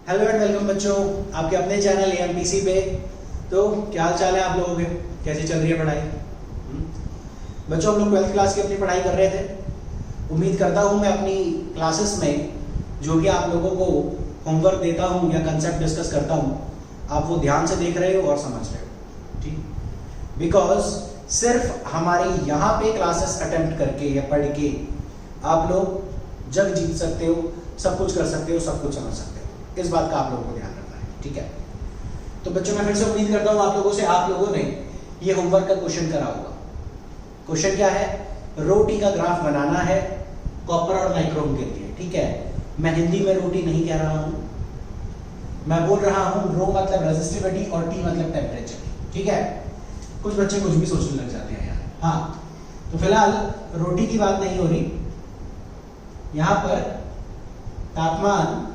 Hello and welcome बच्चों, आपके अपने चैनल एएमपीसी पे। तो क्या हाल चाल है आप लोगों के, कैसी चल रही है पढ़ाई? बच्चों, हम लोग 12th क्लास की अपनी पढ़ाई कर रहे थे। उम्मीद करता हूँ मैं अपनी क्लासेस में जो भी आप लोगों को होमवर्क देता हूँ या कंसेप्ट डिस्कस करता हूँ, आप वो ध्यान से देख रहे हो और समझ रहे हो, ठीक? बिकॉज सिर्फ हमारे यहाँ पे क्लासेस अटेम्प्ट करके या पढ़ के आप लोग जग जीत सकते हो, सब कुछ कर सकते हो, सब कुछ समझ सकते हो। इस बात का आप लोगों को ध्यान रखना है, ठीक है? तो बच्चों, मैं फिर से उम्मीद करता हूँ आप लोगों ने ये होमवर्क का क्वेश्चन करा होगा। क्वेश्चन क्या है? रोटी का ग्राफ बनाना है कॉपर और नाइक्रोम के लिए, ठीक है? मैं हिंदी में रोटी नहीं कह रहा हूँ, मैं बोल रहा हूँ रो मतलब रेजिस्टिविटी और टी मतलब टेम्परेचर, ठीक है? कुछ बच्चे कुछ भी सोचने लग जाते हैं यार। हाँ, तो फिलहाल रोटी की बात नहीं हो रही, यहां पर तापमान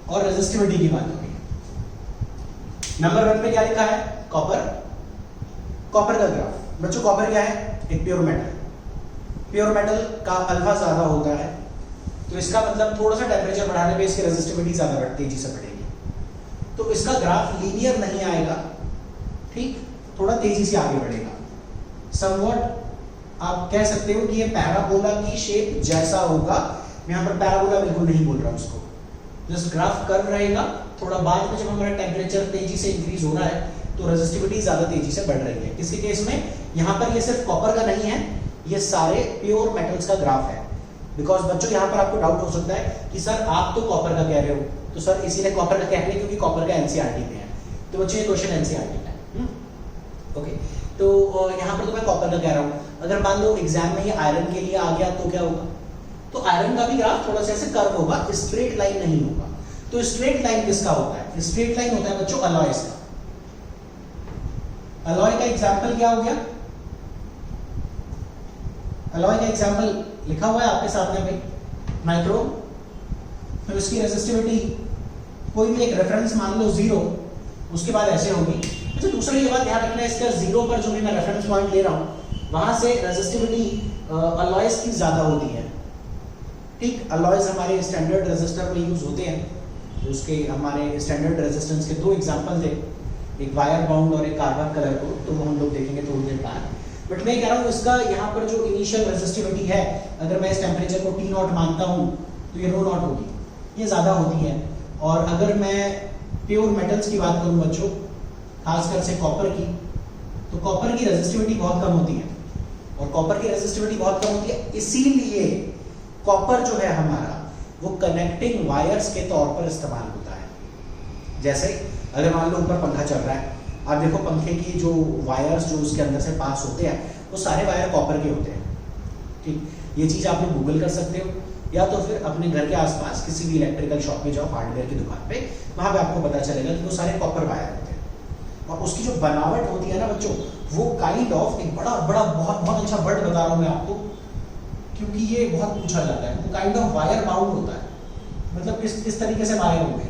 और रेजिस्टिविटी की बात हो रही है। नंबर 1 पे क्या लिखा है? कॉपर का ग्राफ। बच्चों, कॉपर क्या है? एक प्योर मेटल। प्योर मेटल का अल्फा ज्यादा होता है, तो इसका मतलब थोड़ा सा टेम्परेचर बढ़ाने पे इसकी रेजिस्टिविटी ज्यादा तेजी से बढ़ेगी, तो इसका ग्राफ लीनियर नहीं आएगा, ठीक? थोड़ा तेजी से आगे बढ़ेगा। समवॉट आप कह सकते हो कि ये पैराबोला की शेप जैसा होगा। मैं यहाँ पर पैराबोला बिल्कुल नहीं बोल रहा हूँ उसको, जस्ट ग्राफ कर्व रहेगा। थोड़ा बाद में जब हमारा टेम्परेचर तेजी से इंक्रीज हो रहा है तो रेजिस्टिविटी ज्यादा तेजी से बढ़ रही है। किसी केस में यहाँ पर ये सिर्फ कॉपर का नहीं है, ये सारे प्योर मेटल्स का ग्राफ है। बिकॉज बच्चों, यहाँ पर आपको डाउट हो सकता है कि सर आप तो कॉपर का कह रहे हो, तो सर इसीलिए कॉपर का कह रहे हैं क्योंकि कॉपर का एनसीईआरटी में है। तो बच्चों, ये क्वेश्चन एनसीईआरटी में है, ओके? तो यहाँ पर तो मैं कॉपर का कह रहा हूँ। अगर मान लो एग्जाम में ये आयरन के लिए आ गया तो क्या होगा? तो आयरन का भी ग्राफ थोड़ा सा ऐसे कर्व होगा, स्ट्रेट लाइन नहीं होगा। तो स्ट्रेट लाइन किसका होता है? स्ट्रेट लाइन होता है बच्चों अलॉयस का। अलॉय का एग्जाम्पल क्या हो गया? अलॉय का एग्जाम्पल लिखा हुआ है आपके सामने भाई, नाइक्रोम। तो इसकी रेजिस्टिविटी कोई भी एक रेफरेंस मान लो 0, उसके बाद ऐसे होगी। अच्छा, दूसरा ये बात ध्यान रखना है, इसका 0 पर जो भी मैं रेफरेंस पॉइंट ले रहा हूं वहां से रेजिस्टिविटी अलॉयस की ज्यादा होती है, ठीक? अलॉयस हमारे स्टैंडर्ड रेजिस्टर में यूज होते हैं, तो उसके हमारे स्टैंडर्ड रेजिस्टेंस के 2 एग्जांपल थे, एक वायर बाउंड और एक कार्बन कलर को, तो वो हम लोग देखेंगे थोड़ी देर बाद। बट मैं कह रहा हूँ इसका यहाँ पर जो इनिशियल रेजिस्टिविटी है, अगर मैं इस टेम्परेचर को T0 मानता हूँ तो ये ρ0 होगी, ये ज्यादा होती है। और अगर मैं प्योर मेटल्स की बात करूँ बच्चों, खासकर से कॉपर की, तो कॉपर की रेजिस्टिविटी बहुत कम होती है, और कॉपर की रेजिस्टिविटी बहुत कम होती है, इसीलिए कॉपर जो है हमारा वो कनेक्टिंग वायर्स के तौर पर इस्तेमाल होता है। जैसे अगर मान लो ऊपर पंखा चल रहा है, आप देखो पंखे की जो वायर्स जो उसके अंदर से पास होते हैं वो सारे वायर कॉपर के होते हैं, ठीक? ये चीज आप लोग गूगल कर सकते हो, या तो फिर अपने घर के आसपास किसी भी इलेक्ट्रिकल शॉप में जाओ, हार्डवेयर की दुकान पे, वहां पे आपको पता चलेगा कि वो सारे कॉपर वायर होते हैं। और उसकी जो बनावट होती है ना बच्चों, वो काइंड ऑफ एक बड़ा बहुत अच्छा वर्ड बता रहा हूँ मैं आपको, क्योंकि ये बहुत पूछा जाता है। वो काइंड ऑफ वायर बाउंड होता है, मतलब इस तरीके से वायर होंगे,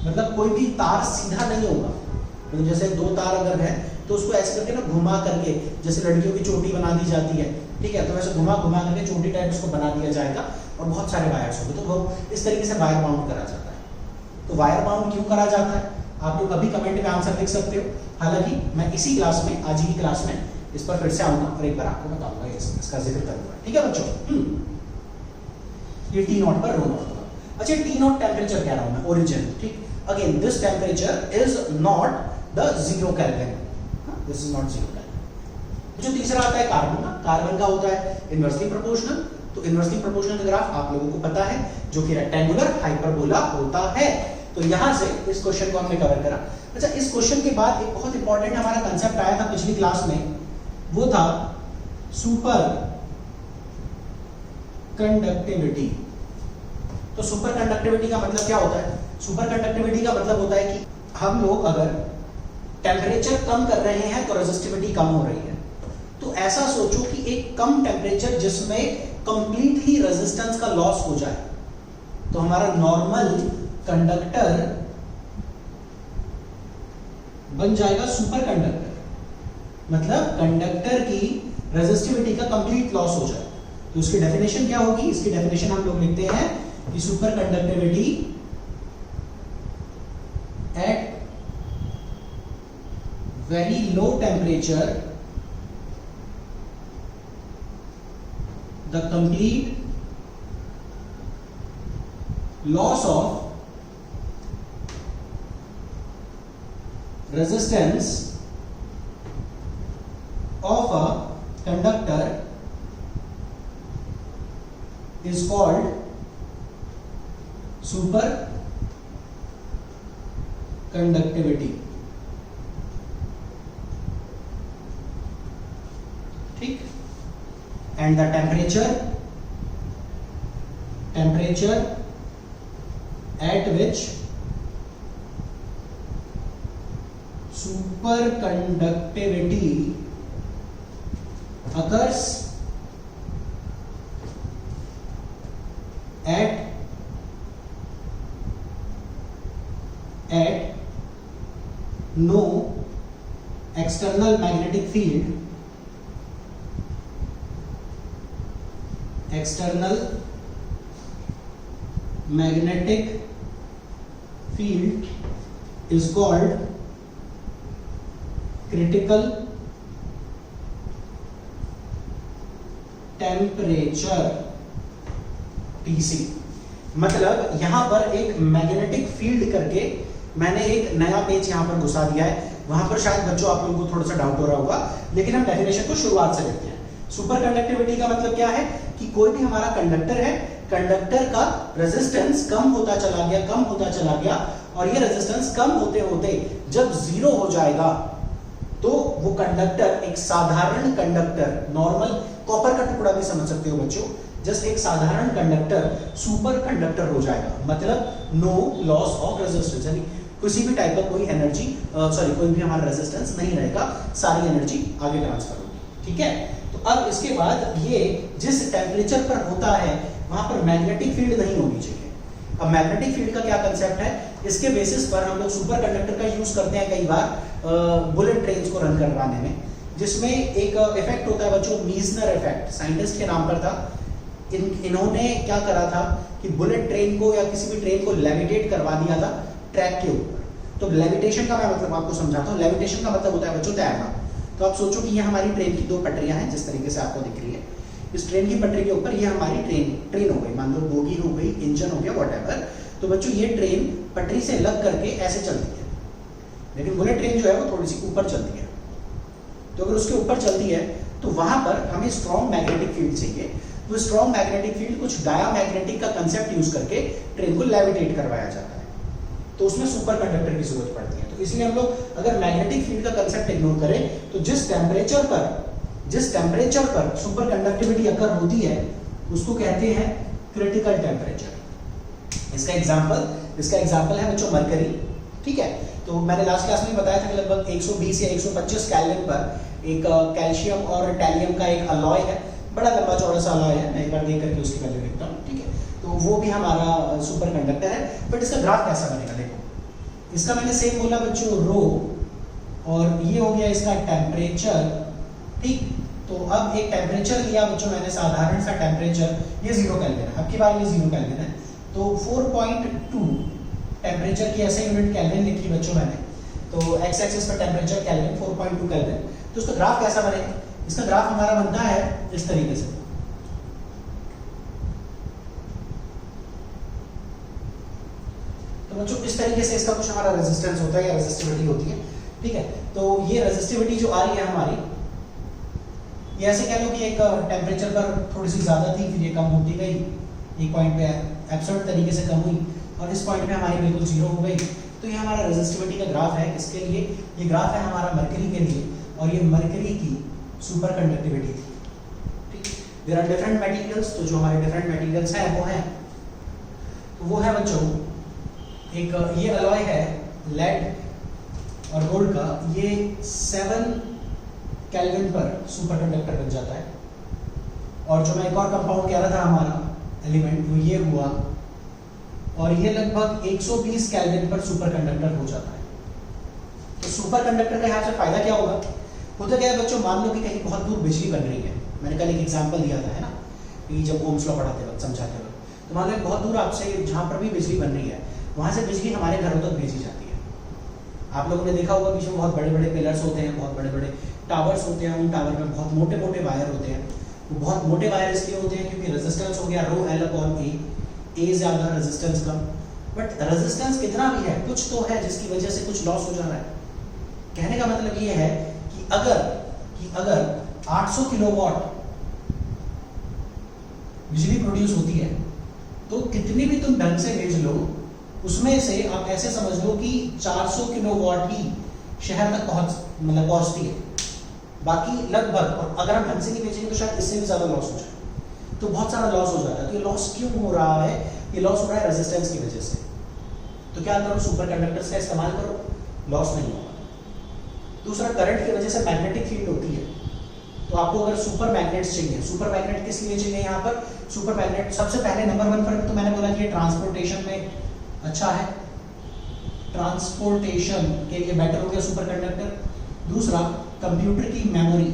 मतलब कोई भी तार सीधा नहीं होगा। मतलब जैसे 2 तार अगर है तो उसको ऐसे करके ना घुमा करके, जैसे लड़कियों की चोटी बना दी जाती है, ठीक है? तो वैसे घुमा करके चोटी टाइप उसको बना दिया जाएगा और बहुत सारे वायर्स होंगे, तो वो इस तरीके से वायर बाउंड करा जाता है। तो वायर बाउंड क्यों करा जाता है, आप लोग अभी कमेंट में आंसर लिख सकते हो। हालांकि मैं इसी क्लास में, आज ही क्लास में इस पर फिर से आऊंगा और एक बार आपको बताऊंगा, इसका जिक्र करूंगा, ठीक है बच्चों? ये T0 पर ρ0 होगा। अच्छा, T0 टेम्परेचर कह रहा हूं मैं, ओरिजिन, ठीक? Again this temperature is not the 0 kelvin, this is not 0 kelvin. जो तीसरा आता है कार्बन का। कार्बन का होता है इनवर्सली प्रोपोर्शनल। तो इनवर्सली प्रोपोर्शनल का ग्राफ आप लोगों को पता है, जो कि रेक्टेंगुलर हाइपरबोला होता है। तो यहां से इस क्वेश्चन को हमने कवर करा। अच्छा, इस क्वेश्चन के बाद एक बहुत इंपॉर्टेंट हमारा कंसेप्ट आया था पिछली क्लास में, वो था सुपर कंडक्टिविटी। तो सुपर कंडक्टिविटी का मतलब क्या होता है? सुपर कंडक्टिविटी का मतलब होता है कि हम लोग अगर टेम्परेचर कम कर रहे हैं तो रेजिस्टिविटी कम हो रही है। तो ऐसा सोचो कि एक कम टेम्परेचर जिसमें कंप्लीटली रेजिस्टेंस का लॉस हो जाए, तो हमारा नॉर्मल कंडक्टर बन जाएगा सुपर कंडक्टर। मतलब कंडक्टर की रेजिस्टिविटी का कंप्लीट लॉस हो जाए। तो इसकी डेफिनेशन क्या होगी? इसकी डेफिनेशन हम लोग लिखते हैं कि super conductivity temperature, the complete loss of resistance of a conductor is called superconductivity. ठीक, and the temperature at which superconductivity occurs at no external magnetic field, is called critical temperature, TC। मतलब यहां पर एक magnetic field करके मैंने एक नया page यहां पर घुसा दिया है। वहां पर शायद बच्चों आप लोगों को थोड़ा सा डाउट हो रहा होगा, लेकिन हम डेफिनेशन को शुरुआत से लेते हैं। सुपर कंडक्टिविटी का मतलब क्या है कि कोई भी हमारा कंडक्टर है, कंडक्टर का रेजिस्टेंस कम होता चला गया और ये रेजिस्टेंस कम होते होते जब जीरो हो जाएगा तो वो कंडक्टर एक साधारण कंडक्टर, नॉर्मल कॉपर का टुकड़ा भी समझ सकते हो बच्चों, जस्ट एक साधारण कंडक्टर सुपर कंडक्टर हो जाएगा। मतलब नो लॉस ऑफ रेजिस्टेंस, यानी किसी भी टाइप का कोई एनर्जी कोई भी हमारा रेजिस्टेंस नहीं रहेगा, सारी एनर्जी आगे ट्रांसफर होगी। ठीक है, तो अब इसके बाद ये जिस टेम्परेचर पर होता है वहां पर मैग्नेटिक फील्ड नहीं होनी चाहिए। अब मैग्नेटिक फील्ड का क्या कंसेप्ट है, इसके बेसिस पर हम लोग सुपर कंडक्टर का यूज करते हैं कई बार बुलेट ट्रेन्स को रन करवाने में, जिसमें एक इफेक्ट होता है बच्चों, मीजनर इफेक्ट, साइंटिस्ट के नाम पर था। इन्होंने क्या करा था कि बुलेट ट्रेन को या किसी भी ट्रेन को लेविटेट करवा दिया था ट्रैक के ऊपर। तो लेविटेशन का मैं मतलब आपको समझाता हूँ। लेविटेशन का मतलब होता है बच्चों तैरना। तो आप सोचो कि ये हमारी ट्रेन की दो पटरियां हैं, जिस तरीके से आपको दिख रही है। इस ट्रेन की पटरी के ऊपर ये हमारी ट्रेन हो गई, मान लो बोगी हो गई, इंजन हो गया, व्हाटएवर। तो बच्चों ये ट्रेन पटरी से लग करके ऐसे चलती है, लेकिन बुलेट ट्रेन जो है वो थोड़ी सी ऊपर चलती है। तो अगर उसके ऊपर चलती है तो वहां पर हमें स्ट्रॉन्ग मैग्नेटिक फील्ड चाहिए। तो स्ट्रॉन्ग मैग्नेटिक फील्ड कुछ डायामैग्नेटिक का कंसेप्ट यूज करके ट्रेन को लेविटेट करवाया जाता है, तो उसमें सुपर कंडक्टर की जरूरत पड़ती है। तो इसलिए हम लोग अगर मैग्नेटिक फील्ड का कंसेप्ट इग्नोर करें तो जिस टेम्परेचर पर सुपर कंडक्टिविटी अकर होती है उसको कहते हैं क्रिटिकल टेम्परेचर। इसका एग्जांपल है बच्चों मरकरी। ठीक है, तो मैंने लास्ट क्लास में बताया था कि लगभग 120 या 125 केल्विन पर एक कैल्शियम और टैलियम का एक अलॉय है, बड़ा लंबा चौड़ा सा अलॉय है। मैं एक बार देख करके उसकी वैल्यू लिखता हूँ। ठीक है, तो वो भी हमारा सुपर कंडक्टर है। बट इसका ग्राफ कैसा बनेगा, देखो इसका मैंने सेम बोला बच्चों रो, और ये हो गया इसका टेम्परेचर। ठीक, तो अब एक टेम्परेचर लिया बच्चों मैंने, साधारण सा टेम्परेचर, ये 0 केल्विन है। अब की बार ये 0 केल्विन है, तो 4.2 टेम्परेचर की ऐसे यूनिट केल्विन लिखी बच्चों मैंने। तो एक्स एक्सिस पर टेम्परेचर केल्विन, 4.2 केल्विन। तो उसका ग्राफ कैसा बनेगा, इसका ग्राफ हमारा बनता है इस तरीके से। तो बच्चों इस तरीके से इसका कुछ हमारा रेजिस्टेंस होता है या रेजिस्टिविटी होती है। ठीक है, तो ये रेजिस्टिविटी जो आ रही है हमारी, ये ऐसे कह लो कि एक टेम्परेचर पर थोड़ी सी ज्यादा थी, फिर ये कम होती गई, एक पॉइंट पे एब्सोल्यूट तरीके से कम हुई, और इस पॉइंट पे हमारी बिल्कुल 0 हो गई। तो ये हमारा रेजिस्टिविटी का ग्राफ है। इसके लिए ये ग्राफ है हमारा मरकरी के लिए, और ये मरकरी की सुपर कंडक्टिविटी थी। ठीक, देयर आर डिफरेंट मटेरियल्स। तो जो हमारे डिफरेंट मटेरियल्स हैं वो है बच्चों, एक ये अलॉय है लेड और गोल्ड का, ये 7 केल्विन पर सुपर कंडक्टर बन जाता है। और जो मैं एक और कंपाउंड कह रहा था हमारा एलिमेंट, वो ये हुआ, और ये लगभग 120 केल्विन पर सुपर कंडक्टर हो जाता है। तो सुपर कंडक्टर का यहाँ से फायदा क्या होगा, होता क्या है बच्चों, मान लो कि कहीं बहुत दूर बिजली बन रही है। मैंने कल एक एग्जांपल दिया था, है ना, कि जब ओम्स लॉ पढ़ाते वक्त, समझाते वक्त, तो मान लो बहुत दूर आपसे जहाँ पर भी बिजली बन रही है, वहां से बिजली हमारे घरों तक भेजी जाती है। आप लोगों ने देखा होगा बीच में बहुत बड़े बड़े पिलर्स होते हैं, बहुत बड़े बड़े टावर्स होते हैं, उन टावर में बहुत मोटे मोटे वायर होते हैं। वो बहुत मोटे वायर इसलिए होते हैं क्योंकि रेजिस्टेंस हो गया रो एल अपॉन ए ज़्यादा, रेजिस्टेंस कम। बट रेजिस्टेंस कितना भी है, कुछ तो है जिसकी वजह से कुछ लॉस हो जा रहा है। कहने का मतलब ये है कि अगर 800 किलोवाट बिजली प्रोड्यूस होती है तो कितनी भी तुम ढंग से भेज लो, उसमें से आप ऐसे समझ लो कि 400 किलोवाट ही शहर तक पहुंचती है, बाकी लगभग, और अगर हम ढंग से नहीं भेजेंगे तो शायद इससे भी ज्यादा लॉस हो जाए। तो बहुत सारा लॉस हो जाता है। तो ये लॉस क्यों हो रहा है? ये लॉस हो रहा है रेजिस्टेंस की वजह से। तो क्या करो, सुपर कंडक्टर्स का इस्तेमाल करो, लॉस नहीं होगा। दूसरा, करंट की वजह से मैग्नेटिक फील्ड होती है। तो आपको अगर सुपर मैग्नेट्स चाहिए, सुपर मैग्नेट किस लिए चाहिए यहाँ पर? सुपर मैग्नेट सबसे पहले नंबर 1 पर तो मैंने बोला कि ट्रांसपोर्टेशन में अच्छा है, ट्रांसपोर्टेशन के लिए बेटर हो गया सुपर कंडक्टर। दूसरा, कंप्यूटर की मेमोरी,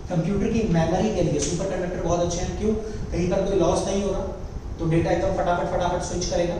कंप्यूटर की मेमोरी के लिए सुपर कंडक्टर बहुत अच्छे हैं। क्यों? कहीं पर कोई लॉस नहीं हो रहा तो डेटा एकदम फटाफट स्विच करेगा,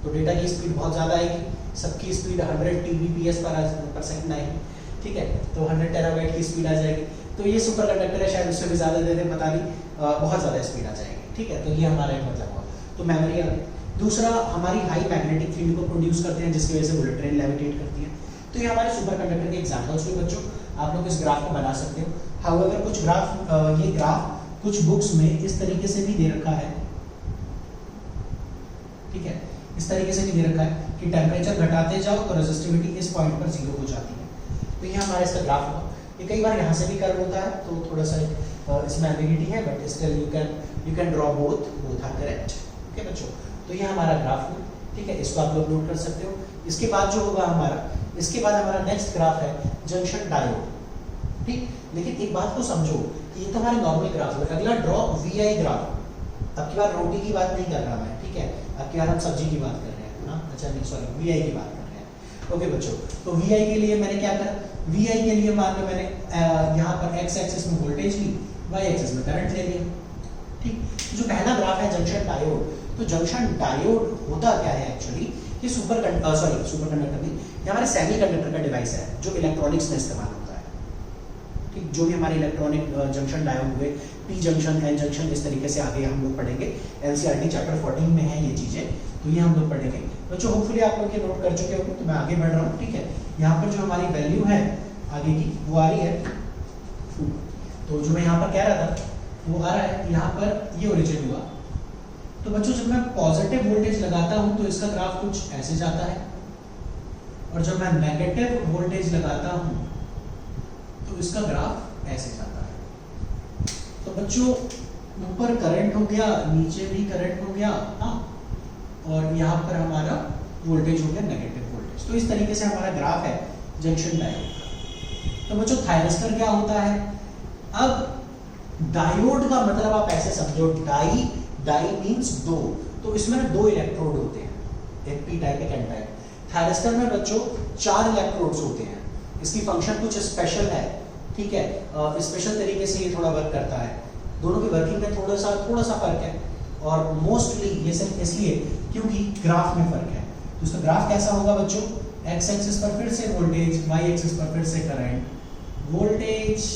तो डेटा की स्पीड बहुत ज़्यादा आएगी। सबकी स्पीड 100 Tbps पर सेकंड आएगी, ठीक है, तो 100 टेराबाइट की स्पीड आ जाएगी। तो ये सुपर कंडक्टर है, शायद उससे भी ज़्यादा दे दें, पता नहीं, बहुत ज़्यादा स्पीड आ जाएगी, ठीक है। तो ये हमारा एक मतलब हुआ, तो मेमोरी आ गई। दूसरा, हमारी हाई मैग्नेटिक फील्ड को प्रोड्यूस करते हैं जिसकी वजह से बुलेट ट्रेन लेविटेट करती है। तो ये हमारे सुपर कंडक्टर के एग्जाम्पल्स हुए बच्चों। आप लोग इस ग्राफ को बना सकते हो। हाउएवर कुछ ग्राफ, ये ग्राफ कुछ बुक्स में इस तरीके से भी दे रखा है, ठीक है, इस तरीके से भी दे रखा है कि टेम्परेचर घटाते जाओ तो रेजिस्टिविटी इस पॉइंट पर 0 हो जाती है। तो ये हमारा इसका ग्राफ हुआ। ये कई बार यहाँ से भी कर्व होता है, तो थोड़ा सा इसमें एम्बिग्यूटी है, but still you can draw both are correct. Okay बच्चों, तो ये हमारा ग्राफ हुआ, ठीक है, इसको आप लोग नोट कर सकते हो। इसके बाद जो होगा हमारा, इसके बाद हमारा नेक्स्ट ग्राफ है जंक्शन डायोड, ठीक। लेकिन एक बात को समझो कि ये तो हमारे नॉर्मल ग्राफ है। अगला ड्रॉ VI ग्राफ। अब की बार रोटी की बात नहीं कर रहा मैं, ठीक है, अब की बार हम सब्जी की बात कर रहे हैं ना, अच्छा नहीं सॉरी, VI की बात कर रहे हैं। ओके बच्चों, तो VI के लिए मैंने क्या करा, VI के लिए मान लो मैंने यहाँ पर x एक्सिस में वोल्टेज ली, y एक्सिस में करंट ले लिया, ठीक। जो पहला ग्राफ है जंक्शन डायोड, तो जंक्शन डायोड होता क्या है एक्चुअली, ये सुपर कंडक्टर नहीं, ये हमारे सेमी कंडक्टर का डिवाइस है जो इलेक्ट्रॉनिक्स में इस्तेमाल होता है, ठीक। जो भी हमारे इलेक्ट्रॉनिक जंक्शन डायोड हुए, P जंक्शन, N जंक्शन, इस तरीके से आगे हम लोग पढ़ेंगे। NCERT चैप्टर 14 में है ये चीजें, तो ये हम लोग पढ़ेंगे बच्चों। होपफुली आप लोग ये नोट कर चुके होंगे, तो मैं आगे बढ़ रहा हूँ, ठीक है। यहाँ पर जो हमारी वैल्यू है आगे की वो आ रही है, तो जो मैं यहाँ पर कह रहा था वो आ रहा है, यहाँ पर ये ओरिजिन हुआ। तो बच्चों जब मैं पॉजिटिव वोल्टेज लगाता हूँ तो इसका ग्राफ कुछ ऐसे जाता है, और जब मैं नेगेटिव वोल्टेज लगाता हूँ तो इसका ग्राफ ऐसे जाता है। तो बच्चों ऊपर करंट हो गया, नीचे भी करंट हो गया, हाँ, और यहाँ पर हमारा वोल्टेज हो गया नेगेटिव वोल्टेज। तो इस तरीके से हमारा ग्राफ है जंक्शन डायोड का। तो बच्चों थायरिस्टर क्या होता है? अब डायोड का मतलब आप ऐसे समझो, डाई मींस दो, तो इसमें ना 2 इलेक्ट्रोड होते हैं, एक पी टाइप एक एन टाइप। थायरिस्टर में बच्चों 4 इलेक्ट्रोड्स होते हैं। इसकी फंक्शन कुछ स्पेशल है, ठीक है, स्पेशल तरीके से ये थोड़ा वर्क करता है। दोनों की वर्किंग में थोड़ा सा फर्क है, और मोस्टली ये सिर्फ इसलिए क्योंकि ग्राफ में फर्क है। तो इसका ग्राफ कैसा होगा बच्चों? एक्स एक्सिस पर फिर से वोल्टेज, वाई एक्सिस पर फिर से करंट, वोल्टेज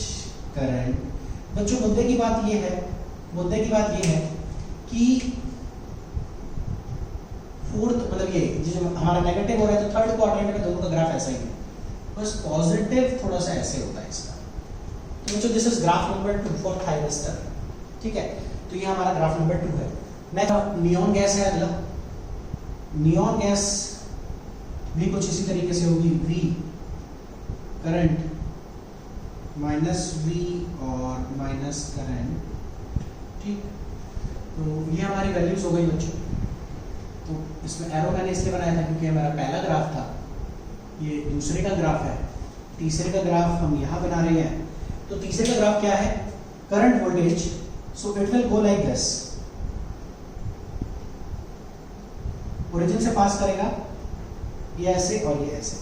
करंट। बच्चों मुद्दे की बात ये है कि फोर्थ मतलब ये जो हमारा नेगेटिव हो रहा है, तो थर्ड क्वाड्रेंट में दोनों का ग्राफ ऐसा ही है, बस पॉजिटिव थोड़ा सा ऐसे होता है इसका। तो बच्चों this is graph number 2 for thyristor, ठीक है। तो ये हमारा ग्राफ नंबर 2 है। नेक्स्ट नियॉन गैस है अगला। नियॉन गैस भी कुछ इसी तरीके से होगी, V करंट माइनस V और माइनस करंट, ठीक। तो ये हमारी वैल्यूज हो गई बच्चों। तो इसमें एरो मैंने इसलिए बनाया था क्योंकि हमारा पहला ग्राफ था, ये दूसरे का ग्राफ है, तीसरे का ग्राफ हम यहाँ बना रहे हैं। तो तीसरे का ग्राफ क्या है? Current voltage, so it will go like this, origin से पास करेगा, ये ऐसे और ये ऐसे,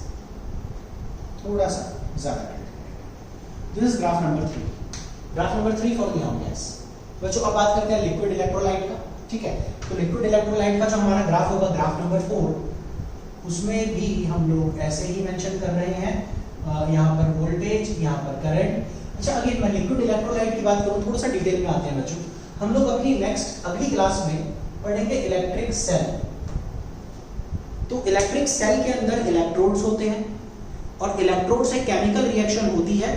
थोड़ा सा ज्यादा करंट करेगा। This is graph number 3, graph number 3 for neon gas. बच्चों अब बात करते हैं लिक्विड इलेक्ट्रोलाइट का, ठीक है। तो लिक्विड इलेक्ट्रोलाइट का जो हमारा ग्राफ होगा, ग्राफ नंबर 4, उसमें भी हम लोग ऐसे ही मेंशन कर रहे हैं, यहाँ पर वोल्टेज, यहाँ पर करंट। अच्छा, अगेन मैं लिक्विड इलेक्ट्रोलाइट की बात करूँ, थोड़ा सा डिटेल में आते हैं बच्चों। हम लोग अपनी नेक्स्ट अगली क्लास में पढ़ेंगे इलेक्ट्रिक सेल। तो इलेक्ट्रिक सेल के अंदर इलेक्ट्रोड्स होते हैं और इलेक्ट्रोड से केमिकल रिएक्शन होती है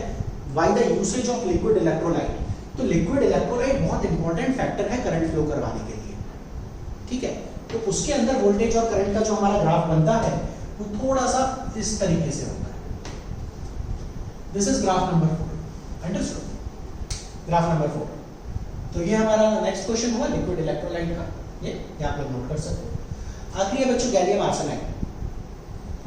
by the usage of liquid electrolyte. तो लिक्विड इलेक्ट्रोलाइट बहुत इंपॉर्टेंट फैक्टर है करंट फ्लो करवाने के लिए, ठीक है। तो उसके अंदर वोल्टेज और करंट का जो हमारा ग्राफ बनता है वो थोड़ा सा इस तरीके से होता है। This is graph number 4, understood? Graph number 4। तो ये हमारा नेक्स्ट क्वेश्चन हुआ लिक्विड इलेक्ट्रोलाइट का, ये आप लोग नोट कर सकते हो। आखिरी है बच्चों गैलियम आर्सेनाइड।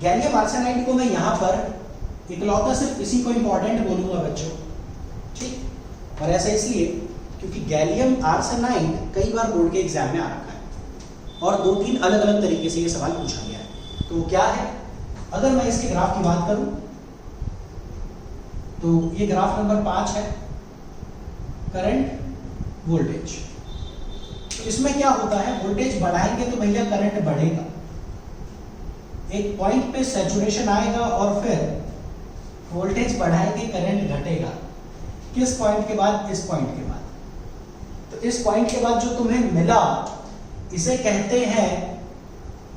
गैलियम आर्सेनाइड को मैं यहाँ पर इकलौता सिर्फ इसी को इंपॉर्टेंट बोलूंगा बच्चों, ठीक। और ऐसा इसलिए क्योंकि गैलियम आर्सेनाइड कई बार बोर्ड के एग्जाम में आ रखा है और 2-3 अलग अलग तरीके से ये सवाल पूछा गया है। तो क्या है, अगर मैं इसके ग्राफ की बात करूं तो ये ग्राफ नंबर 5 है, करंट वोल्टेज। तो इसमें क्या होता है, वोल्टेज बढ़ाएंगे तो भैया करंट बढ़ेगा, एक पॉइंट पे सैचुरेशन आएगा और फिर वोल्टेज बढ़ाएंगे करंट घटेगा। किस पॉइंट के बाद? इस पॉइंट के बाद। तो इस पॉइंट के बाद जो तुम्हें मिला इसे कहते हैं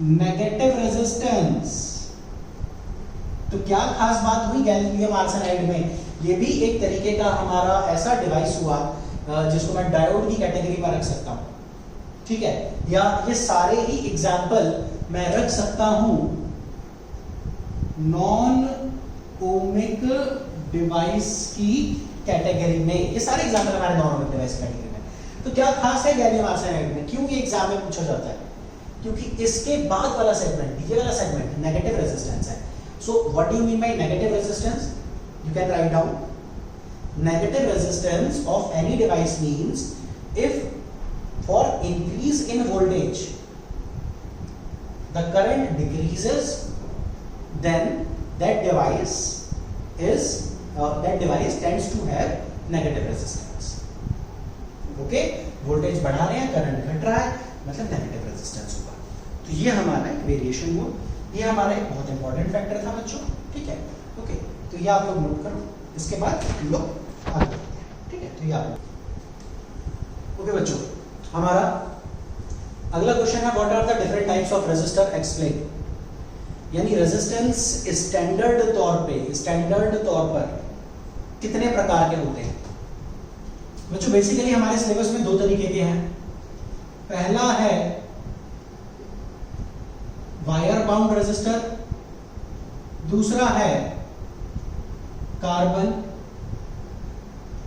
नेगेटिव रेजिस्टेंस। तो क्या खास बात हुई गैलियम आर्सेनाइड में? ये भी एक तरीके का हमारा ऐसा डिवाइस हुआ जिसको मैं डायोड की कैटेगरी में रख सकता हूं, ठीक है। या ये सारे ही एग्जाम्पल मैं रख सकता हूं नॉन ओमिक डिवाइस की कैटेगरी में। ये सारे एग्जाम्पल हमारे नॉन ओमिक डिवाइस कैटेगरी में। तो क्या खास है गैलियम आर्सेनाइड में, क्यों ये एग्जाम में पूछा जाता है? क्योंकि इसके बाद वाला सेगमेंट, ये वाला सेगमेंट नेगेटिव रेजिस्टेंस है। So what do you mean by negative resistance? You can write down negative resistance of any device means if for increase in voltage the current decreases, then that device tends to have negative resistance. Okay, voltage बढ़ा रहे हैं, current घट रहा है, मतलब negative resistance होगा। तो ये हमारा एक वेरिएशन हुआ, ये हमारा एक बहुत इंपॉर्टेंट फैक्टर था बच्चों, ठीक है। ओके, तो ये आप लोग नोट करो, इसके बाद हम लोग आगे, ठीक है। तो ये आप ओके बच्चों, हमारा अगला क्वेश्चन है what are the different types of resistor explain. यानी रेजिस्टेंस स्टैंडर्ड तौर पर कितने प्रकार के होते हैं बच्चों? बेसिकली हमारे सिलेबस में 2 तरीके के हैं। पहला है वायर बाउंड रेजिस्टर, दूसरा है कार्बन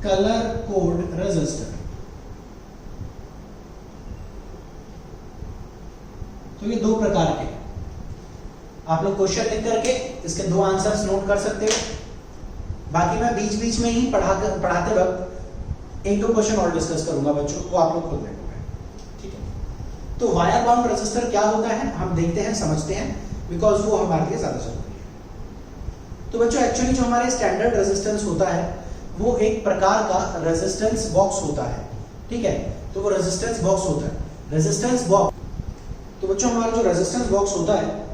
कलर कोड रेजिस्टर। तो ये 2 प्रकार के, आप लोग क्वेश्चन लिख करके इसके 2 आंसर्स नोट कर सकते हो। बाकी मैं बीच बीच में ही पढ़ाते वक्त 1-2 क्वेश्चन और डिस्कस करूंगा बच्चों, वो आप लोग खुद देखोगे, ठीक है। तो वायर बाउंड रेजिस्टर क्या होता है हम देखते हैं, समझते हैं, बिकॉज वो हमारे लिए ज्यादा जरूरी है। तो बच्चों एक्चुअली जो हमारे स्टैंडर्ड रेजिस्टेंस होता है वो एक प्रकार का रेजिस्टेंस बॉक्स होता है, ठीक है। तो वो रेजिस्टेंस बॉक्स होता है, रेजिस्टेंस बॉक्स। तो बच्चों हमारा जो रेजिस्टेंस बॉक्स होता है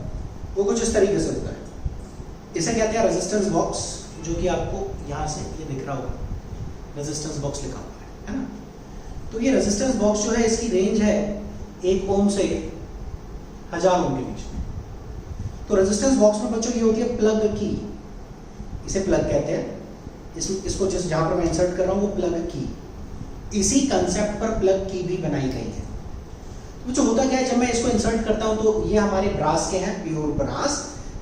वो कुछ इस तरीके से होता है। इसे कहते हैं रेजिस्टेंस बॉक्स, जो कि आपको यहाँ से ये दिख रहा होगा, रेजिस्टेंस बॉक्स लिखा हुआ है ना। तो ये रेजिस्टेंस बॉक्स जो है इसकी रेंज है 1 ओम से 1000 ओम के बीच में। तो रेजिस्टेंस बॉक्स में बच्चों ये होती है प्लग की, इसे प्लग कहते हैं। इसको जिस जहां पर मैं इंसर्ट कर रहा हूं वो प्लग की, इसी कंसेप्ट पर प्लग की भी बनाई गई है। तो जो होता क्या है, जब मैं इसको इंसर्ट करता हूं तो ये हमारे ब्रास के हैं, प्योर ब्रास,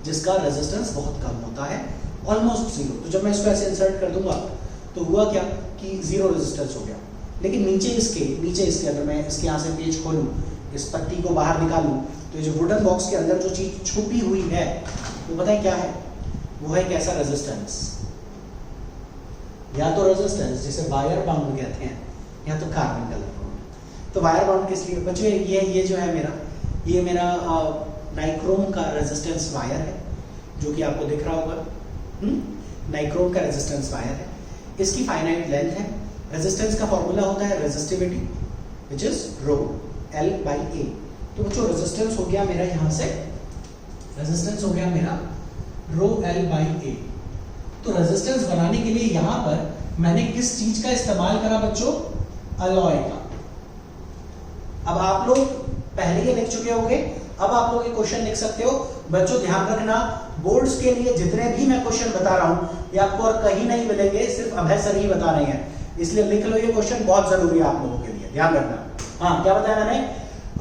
जिसका रेजिस्टेंस बहुत कम होता है, ऑलमोस्ट 0। तो जब मैं इसको ऐसे इंसर्ट कर दूंगा तो हुआ क्या कि 0 रेजिस्टेंस हो गया। लेकिन नीचे इसके अगर मैं इसके यहाँ से पेज खोलूं, इस पट्टी को बाहर निकालूं, तो ये जो वुडन बॉक्स के अंदर जो चीज छुपी हुई है वो पता है क्या है? वो है कैसा रेजिस्टेंस, या तो रेजिस्टेंस जिसे वायर बाउंड कहते हैं, या तो कार्बन कलर कोड। तो वायर बाउंड किस लिए बच्चों? ये जो है मेरा नाइक्रोम का रेजिस्टेंस वायर है, जो कि आपको दिख रहा होगा। नाइक्रोम का रेजिस्टेंस वायर है, इसकी फाइनाइट लेंथ है। रेजिस्टेंस का फॉर्मूला होता है resistivity, which is row L/A। तो बच्चों रेजिस्टेंस हो गया मेरा यहाँ से रेजिस्टेंस हो गया मेरा रो एल बाई ए। तो रेजिस्टेंस बनाने के लिए यहां पर मैंने किस चीज का इस्तेमाल करा बच्चों? अलॉय का। अब आप लोग पहले ही लिख चुके होंगे, अब आप लोग ये क्वेश्चन लिख सकते हो। बच्चों ध्यान रखना, बोर्ड्स के लिए जितने भी मैं क्वेश्चन बता रहा हूं ये आपको और कहीं नहीं मिलेंगे, सिर्फ अभय सर ही बता रहे हैं, इसलिए लिख लो, ये क्वेश्चन बहुत जरूरी है आप लोगों के लिए, ध्यान रखना। हाँ, क्या बताया मैंने?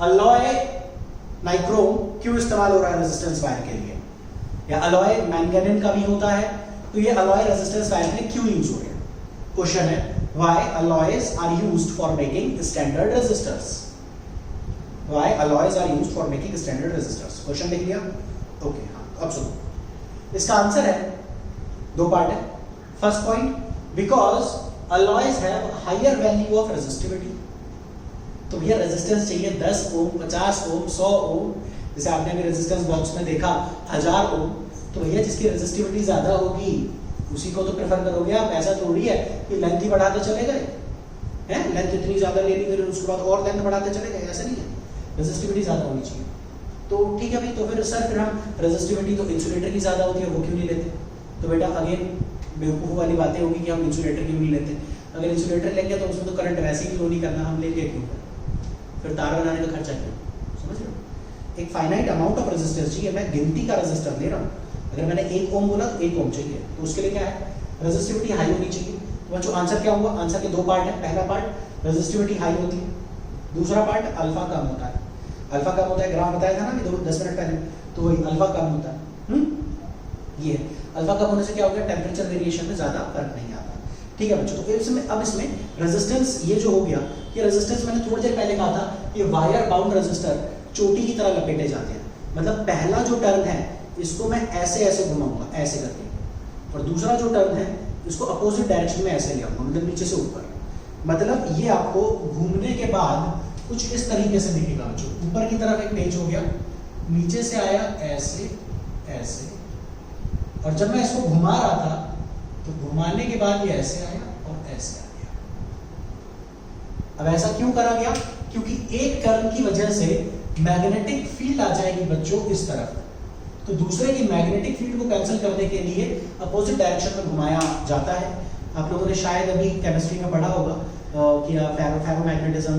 अलॉय नाइक्रोम क्यों इस्तेमाल हो रहा है रेजिस्टेंस वायर के लिए, या अलॉय मैंगनीज का भी होता है, तो ये अलॉय रेजिस्टेंस वायर में क्यों यूज हो रहा है? क्वेश्चन है why alloys are used for making standard resistors, why alloys are used for making standard resistors। Question लिख लिया? ओके, हाँ, अब सुनो, इसका आंसर है, दो पार्ट है। First point, because alloys have higher value of resistivity। तो भैया रेजिस्टेंस चाहिए 10 ओम, 50 ओम, 100 ओम, जैसे आपने अभी रेजिस्टेंस बॉक्स में देखा 1000 ओम, तो भैया जिसकी रेजिस्टिविटी ज्यादा होगी उसी को तो प्रेफर करोगे आप। ऐसा थोड़ी है कि लेंथ ही बढ़ाते चले गए हैं, लेंथ इतनी ज्यादा ले ली, फिर उसके बाद और लेंथ बढ़ाते चले गए, ऐसा नहीं है, रेजिस्टिविटी ज्यादा होनी चाहिए। तो ठीक है भाई, तो फिर सर फिर हम रेजिस्टिविटी तो इंसुलेटर की ज्यादा होती है, वो क्यों नहीं लेते? तो बेटा अगेन बेवकूफ़ वाली बातें होगी कि हम इंसुलेटर क्यों नहीं लेते। अगर इंसुलेटर लेंगे तो उसमें तो करंट वैसे ही फ्लो नहीं करना, हम लेंगे क्यों? फिर तार बनाने का खर्चा क्यों? समझ रहे हो? एक फाइनाइट अमाउंट ऑफ रेजिस्टेंस चाहिए, मैं गिनती का रेजिस्टर ले रहा हूँ। अगर मैंने 1 ओम बोला तो 1 ओम चाहिए, तो उसके लिए क्या है? रेजिस्टिविटी हाई होनी चाहिए। तो बच्चों आंसर क्या हुआ? आंसर के दो पार्ट है, पहला पार्ट रेजिस्टिविटी हाई होती है, दूसरा पार्ट अल्फा कम होता है। अल्फा कम होता है, ग्राफ बताया था ना कि 10 मिनट पहले, तो वही अल्फा कम होता है। ये अल्फा कम होने से क्या हो गया? टेम्परेचर वेरिएशन में ज्यादा फर्क नहीं आता। ठीक है बच्चों, तो इसमें अब इसमें रेजिस्टेंस ये जो हो गया, ये रेजिस्टेंस मैंने थोड़ी देर पहले कहा था, ये वायर बाउंड रेजिस्टर चोटी की तरह लपेटे जाते हैं। मतलब पहला जो टर्न है इसको मैं ऐसे ऐसे घुमाऊंगा, ऐसे करके, और दूसरा जो टर्न है इसको अपोजिट डायरेक्शन में ऐसे ले आऊंगा, मतलब नीचे से ऊपर। मतलब ये आपको घूमने के बाद कुछ इस तरीके से दिखेगा बच्चों। ऊपर की तरफ एक पेज हो गया, नीचे से आया ऐसे ऐसे, और जब मैं इसको घुमा रहा था तो घुमाने के बाद ये ऐसे आया और ऐसे आ गया। अब ऐसा क्यों करा गया? क्योंकि एक टर्न की वजह से मैग्नेटिक फील्ड आ जाएगी बच्चों इस तरफ, तो दूसरे की मैग्नेटिक फील्ड को कैंसिल करने के लिए अपोजिट डायरेक्शन में घुमाया जाता है। आप लोगों ने शायद अभी केमिस्ट्री में पढ़ा होगा कि फेरोमैग्नेटिज्म,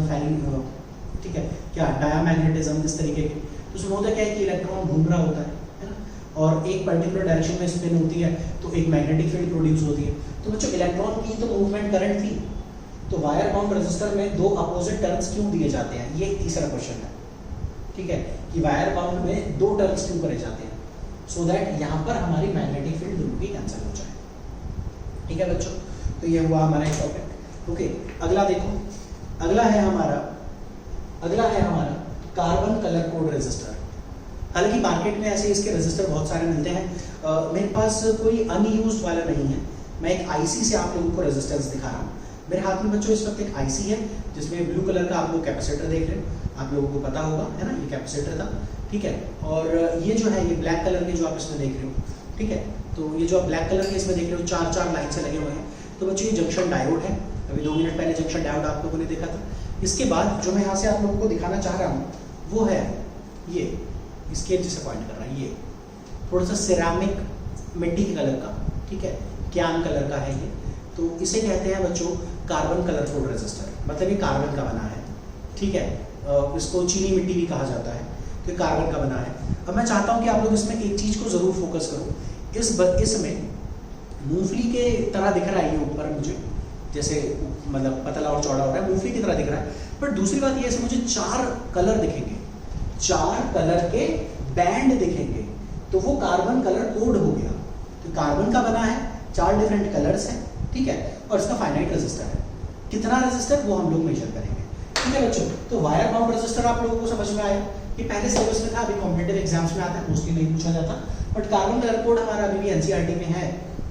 ठीक है, क्या डायामैग्नेटिज्म, इस तरीके के। तो उसमें होता क्या है कि इलेक्ट्रॉन घूम रहा होता है ना, और एक पर्टिकुलर डायरेक्शन में स्पिन होती है, तो एक मैग्नेटिक फील्ड प्रोड्यूस होती है। तो बच्चों इलेक्ट्रॉन की तो मूवमेंट करंट थी, तो वायर बाउंड रेजिस्टर में दो अपोजिट टर्न्स क्यों दिए जाते हैं? ये तीसरा क्वेश्चन है, ठीक है, कि वायर बाउंड में दो टर्न्स क्यों करे जाते हैं? सो दैट यहाँ पर हमारी मैग्नेटिक फील्ड दोनों की कैंसिल हो जाए। ठीक है बच्चों, तो ये हुआ हमारा एक टॉपिक। ओके, अगला देखो, अगला है हमारा कार्बन कलर कोड रेजिस्टर। हालांकि मार्केट में ऐसे इसके रेजिस्टर बहुत सारे मिलते हैं, मेरे पास कोई अनयूज्ड वाला नहीं है। मैं एक आईसी से आप लोगों को रेजिस्टेंस दिखा रहा हूँ। मेरे हाथ में बच्चों इस वक्त एक आईसी है जिसमें ब्लू कलर का आप लोग कैपेसिटर देख रहे हो, आप लोगों को पता होगा, है ना, ये कैपेसिटर था, ठीक है। और ये जो है ये ब्लैक कलर के जो आप इसमें देख रहे हो, ठीक है, तो ये जो आप ब्लैक कलर के इसमें देख रहे हो, चार लाइन से लगे हुए हैं। तो बच्चों ये जंक्शन डायोड है, अभी 2 मिनट पहले जंक्शन डायोड आप लोगों ने देखा था। इसके बाद जो मैं यहाँ से आप लोगों को दिखाना चाह रहा हूँ वो है ये, इसके जिसे पॉइंट कर रहा है, ये थोड़ा सा सिरामिक मिट्टी के कलर का, ठीक है, क्यान कलर का है ये। तो इसे कहते हैं बच्चों कार्बन कलर कोड रेजिस्टर, मतलब ये कार्बन का बना है, ठीक है। इसको चीनी मिट्टी भी कहा जाता है, तो कार्बन का बना है। अब मैं चाहता हूँ कि आप लोग इसमें एक चीज को जरूर फोकस करो। इसमें मूंगफली के तरह दिख रहा है ये ऊपर मुझे, जैसे मतलब पतला और चौड़ा हो रहा है, मूंगफली की तरह दिख रहा है। बट दूसरी बात ये है, मुझे 4 कलर दिखेंगे, 4 कलर के बैंड दिखेंगे, तो वो कार्बन कलर कोड हो गया। तो कार्बन का बना है, 4 डिफरेंट कलर्स हैं, ठीक है, और इसका फाइनाइट रेजिस्टर है। कितना रेजिस्टर वो हम लोग मेजर करेंगे, ठीक है बच्चों। तो वायर बाउंड रेजिस्टर आप लोगों को समझ में आया, कि पहले सिलेबस में था, अभी कॉम्पिटिटिव एग्जाम्स में आता है, मोस्टली नहीं पूछा जाता। बट कार्बन कलर कोड हमारा अभी भी एनसीईआरटी में है,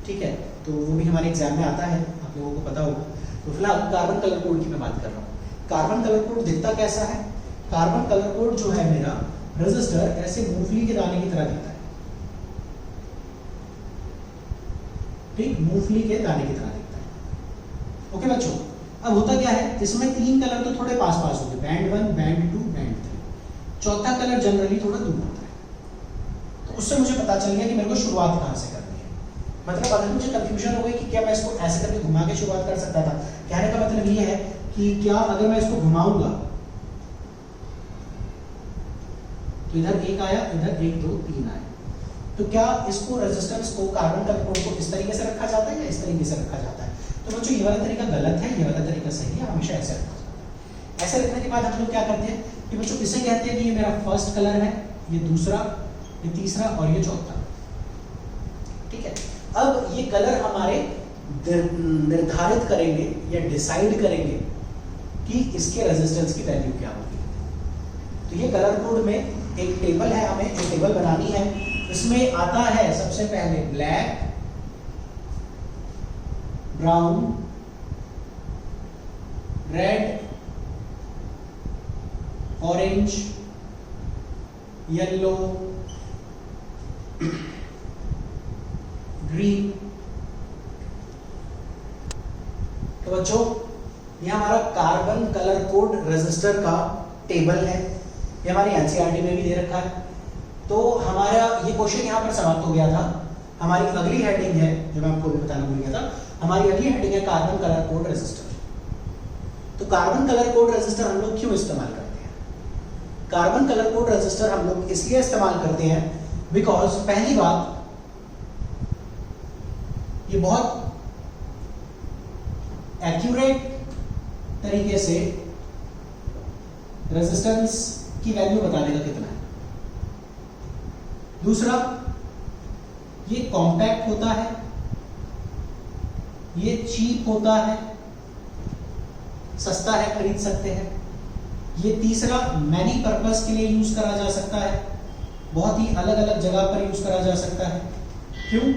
ठीक है, तो वो भी हमारे एग्जाम में आता है, आप लोगों को पता होगा। तो फिलहाल कार्बन कलर कोड की मैं बात कर रहा हूँ। कार्बन कलर कोड दिखता कैसा है? कार्बन कलर कोड जो है मेरा रेजिस्टर ऐसे मूंगफली के दाने की तरह दिखता है, ठीक, मूंगफली के दाने की तरह दिखता है। ओके बच्चों, अब होता क्या है, इसमें 3 कलर तो थोड़े पास पास होते हैं, बैंड 1, बैंड 2, बैंड 3। चौथा कलर जनरली थोड़ा दूर होता है। तो उससे मुझे पता चल गया कि मेरे को शुरुआत कहाँ से करनी है। मतलब अगर मुझे कंफ्यूजन हो गई कि क्या मैं इसको ऐसे करके घुमा के शुरुआत कर सकता था, कहने का मतलब ये है कि क्या अगर मैं इसको घुमाऊंगा तो इधर एक आया, इधर 1 2 3 आया, तो क्या इसको रेजिस्टेंस को कार्बन कलर कोड को इस तरीके से रखा जाता है या इस तरीके से रखा जाता है? तो बच्चों ये वाला तरीका गलत है, ये वाला तरीका सही है, हमेशा ऐसे रखा जाता है। ऐसे रखने के बाद हम लोग क्या करते हैं कि बच्चों इसे कहते हैं कि ये मेरा फर्स्ट कलर है, ये दूसरा, ये तीसरा और ये चौथा। ठीक है, अब ये कलर हमारे निर्धारित करेंगे या डिसाइड करेंगे कि इसके रेजिस्टेंस की वैल्यू क्या होगी। तो ये कलर कोड में एक टेबल है, हमें जो टेबल बनानी है इसमें आता है सबसे पहले black, brown, red, orange, yellow, green. तो बच्चों ये हमारा कार्बन कलर कोड रजिस्टर का टेबल है, ये हमारी एनसीईआरटी में भी दे रखा है। तो हमारा ये क्वेश्चन यहाँ पर समाप्त हो गया था। हमारी अगली हेडिंग है, जो मैं आपको बताना भूल गया था, हमारी अगली हेडिंग है कार्बन कलर कोड रजिस्टर। तो कार्बन कलर कोड रजिस्टर हम लोग क्यों इस्तेमाल करते हैं? कार्बन कलर कोड रजिस्टर हम लोग इसलिए इस्तेमाल करते हैं बिकॉज पहली बात, ये बहुत एक्यूरेट तरीके से रेजिस्टेंस की वैल्यू बताने का कितना है। दूसरा, ये कॉम्पैक्ट होता है, ये चीप होता है, सस्ता है, खरीद सकते हैं। ये तीसरा, मैनी पर्पस के लिए यूज करा जा सकता है, बहुत ही अलग अलग जगह पर यूज करा जा सकता है। क्यों?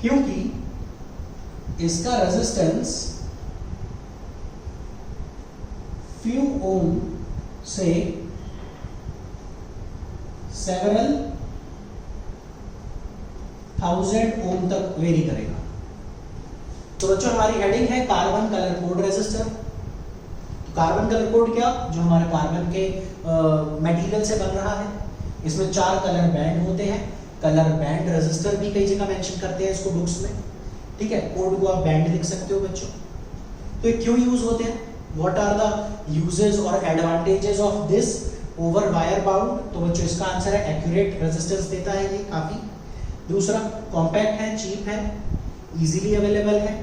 क्योंकि इसका रेजिस्टेंस फ्यू ओम से सेवरल थाउजेंड ओम तक वेरी करेगा। तो बच्चों हमारी हेडिंग है कार्बन कलर कोड रेजिस्टर। तो कार्बन कलर कोड क्या? जो हमारे कार्बन के मटेरियल से बन रहा है। इसमें 4 कलर बैंड होते हैं। कलर बैंड रेजिस्टर भी कई जगह मेंशन करते हैं इसको बुक्स में। ठीक है, कोड को आप बैंड लिख सकते हो बच्चों। तो ये क्यों यूज होते हैं? व्हाट आर द यूजेस और advantages of this over wire bound? तो बच्चों इसका आंसर है एक्यूरेट रेजिस्टेंस देता है ये काफी। दूसरा, कॉम्पैक्ट है, चीप है, इजीली अवेलेबल है।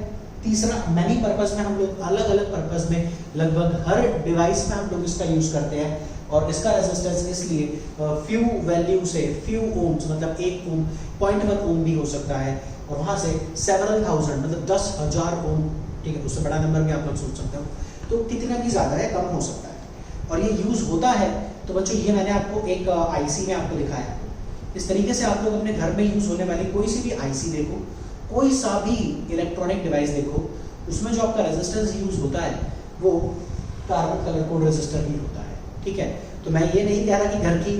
तीसरा, मैनी पर्पस में हम लोग अलग अलग पर्पस में लगभग हर डिवाइस में हम लोग इसका यूज करते हैं। और इसका रेजिस्टेंस इसलिए फ्यू वैल्यू से फ्यू ओम्स मतलब 1 ओम 0.1 ओम भी हो सकता है, और वहां से सेवरल थाउजेंड मतलब 10,000 ओम। ठीक है, उससे बड़ा नंबर भी आप लोग सोच सकते हो। तो कितना भी ज्यादा है, कम हो सकता है। और ये यूज होता है तो बच्चों ये मैंने आपको एक आईसी में आपको दिखाया। इस तरीके से आप लोग अपने घर में यूज होने वाली कोई सी भी आईसी देखो, कोई सा भी इलेक्ट्रॉनिक डिवाइस देखो, उसमें जो आपका रेजिस्टेंस यूज होता है वो कार्बन कलर कोड रेजिस्टर ही होता है। ठीक है, तो मैं ये नहीं कह रहा कि घर की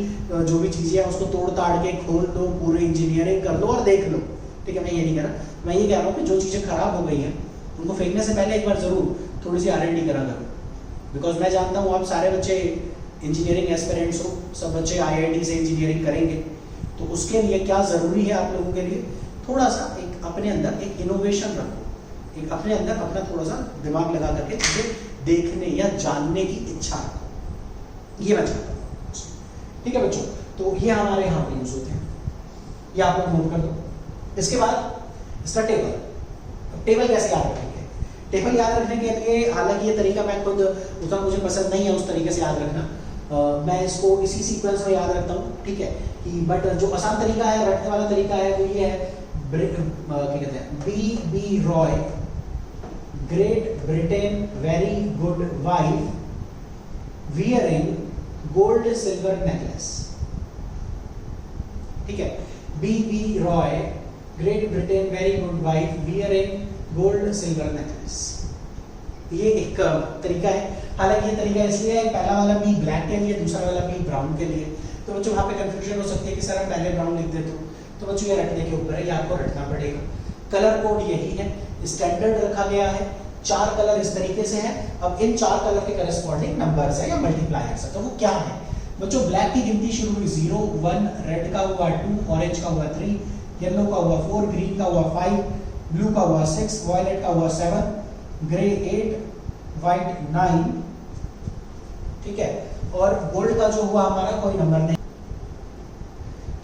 जो भी चीजें हैं उसको तोड़ ताड़ के खोल दो, पूरी इंजीनियरिंग कर दो और देख लो। ठीक है, मैं ये नहीं कह रहा। मैं ये कह रहा हूँ कि जो चीजें खराब हो गई हैं उनको फेंकने से पहले एक बार जरूर थोड़ी सी R&D करा करो। बिकॉज मैं जानता हूँ आप सारे बच्चे इंजीनियरिंग एस्पिरेंट्स हो, सब बच्चे IIT से इंजीनियरिंग करेंगे। तो उसके लिए क्या जरूरी है आप लोगों के लिए, थोड़ा सा एक अपने अंदर एक इनोवेशन रखो, एक अपने अंदर अपना थोड़ा सा दिमाग लगा करके चीजें देखने या जानने की इच्छा रखो। ये मैं चाहता हूँ। ठीक है बच्चों, तो ये हमारे यहाँ पे यूज होते हैं, ये आप लोग नोट कर दो। इसके बाद इसका टेबल कैसे याद रखेंगे? टेबल याद रखने के लिए, हालांकि ये तरीका मैं खुद उतना मुझे पसंद नहीं है उस तरीके से याद रखना, मैं इसको इसी सीक्वेंस में याद रखता हूँ। ठीक है, कि बट जो आसान तरीका है, रटने वाला तरीका है, वो ये है, क्या कहते हैं, B.B. Roy, great Britain, very good wife, wearing gold silver necklace. ठीक है, B.B. Roy, great Britain, very good wife, wearing gold silver necklace. ये एक तरीका है। हालांकि ये तरीका इसलिए है, पहला वाला भी ब्लैक के लिए, दूसरा वाला भी ब्राउन के लिए। तो बच्चों वहाँ पे कंफ्यूजन हो सकती है कि सर हम पहले ब्राउन लिख देते हो। तो बच्चों ये रटने के ऊपर है, ये आपको रटना पड़ेगा। कलर कोड यही है, स्टैंडर्ड रखा गया है, 4 कलर इस तरीके से है। अब इन 4 कलर के करस्पॉन्डिंग नंबर्स है या मल्टीप्लायर्स है, तो वो क्या है बच्चों ब्लैक की गिनती शुरू हुई 0 1, रेड का हुआ 2, ऑरेंज का हुआ 3, येलो का हुआ 4, ग्रीन का हुआ 5, ब्लू का हुआ 6, वायलेट का हुआ 7, ग्रे 8, व्हाइट 9, ठीक है। और गोल्ड का जो हुआ हमारा कोई नंबर नहीं,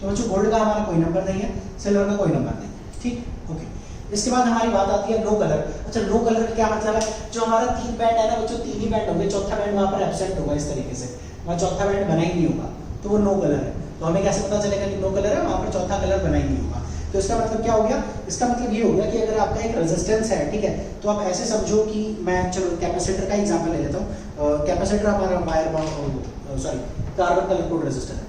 तो बच्चों गोल्ड का हमारा कोई नंबर नहीं है, सिल्वर का कोई नंबर नहीं है, ठीक ओके। इसके बाद हमारी बात आती है नो कलर। अच्छा नो कलर का क्या मतलब है, जो हमारा 3 बैंड है ना बच्चों, 3 ही बैंड होंगे, चौथा बैंड वहां पर एब्सेंट होगा, इस तरीके से वहां चौथा बैंड बना ही नहीं होगा, तो वो नो कलर है। तो हमें कैसे पता चलेगा कि नो कलर है, वहां पर चौथा कलर बना ही नहीं होगा। तो इसका मतलब क्या हो गया, इसका मतलब ये हो गया कि अगर आपका एक रेजिस्टेंस है, ठीक है, तो आप ऐसे समझो कि मैं चलो कैपेसिटर का एग्जांपल ले लेता हूँ। कैपेसिटर हमारा wire sorry carbon colour code resistor है,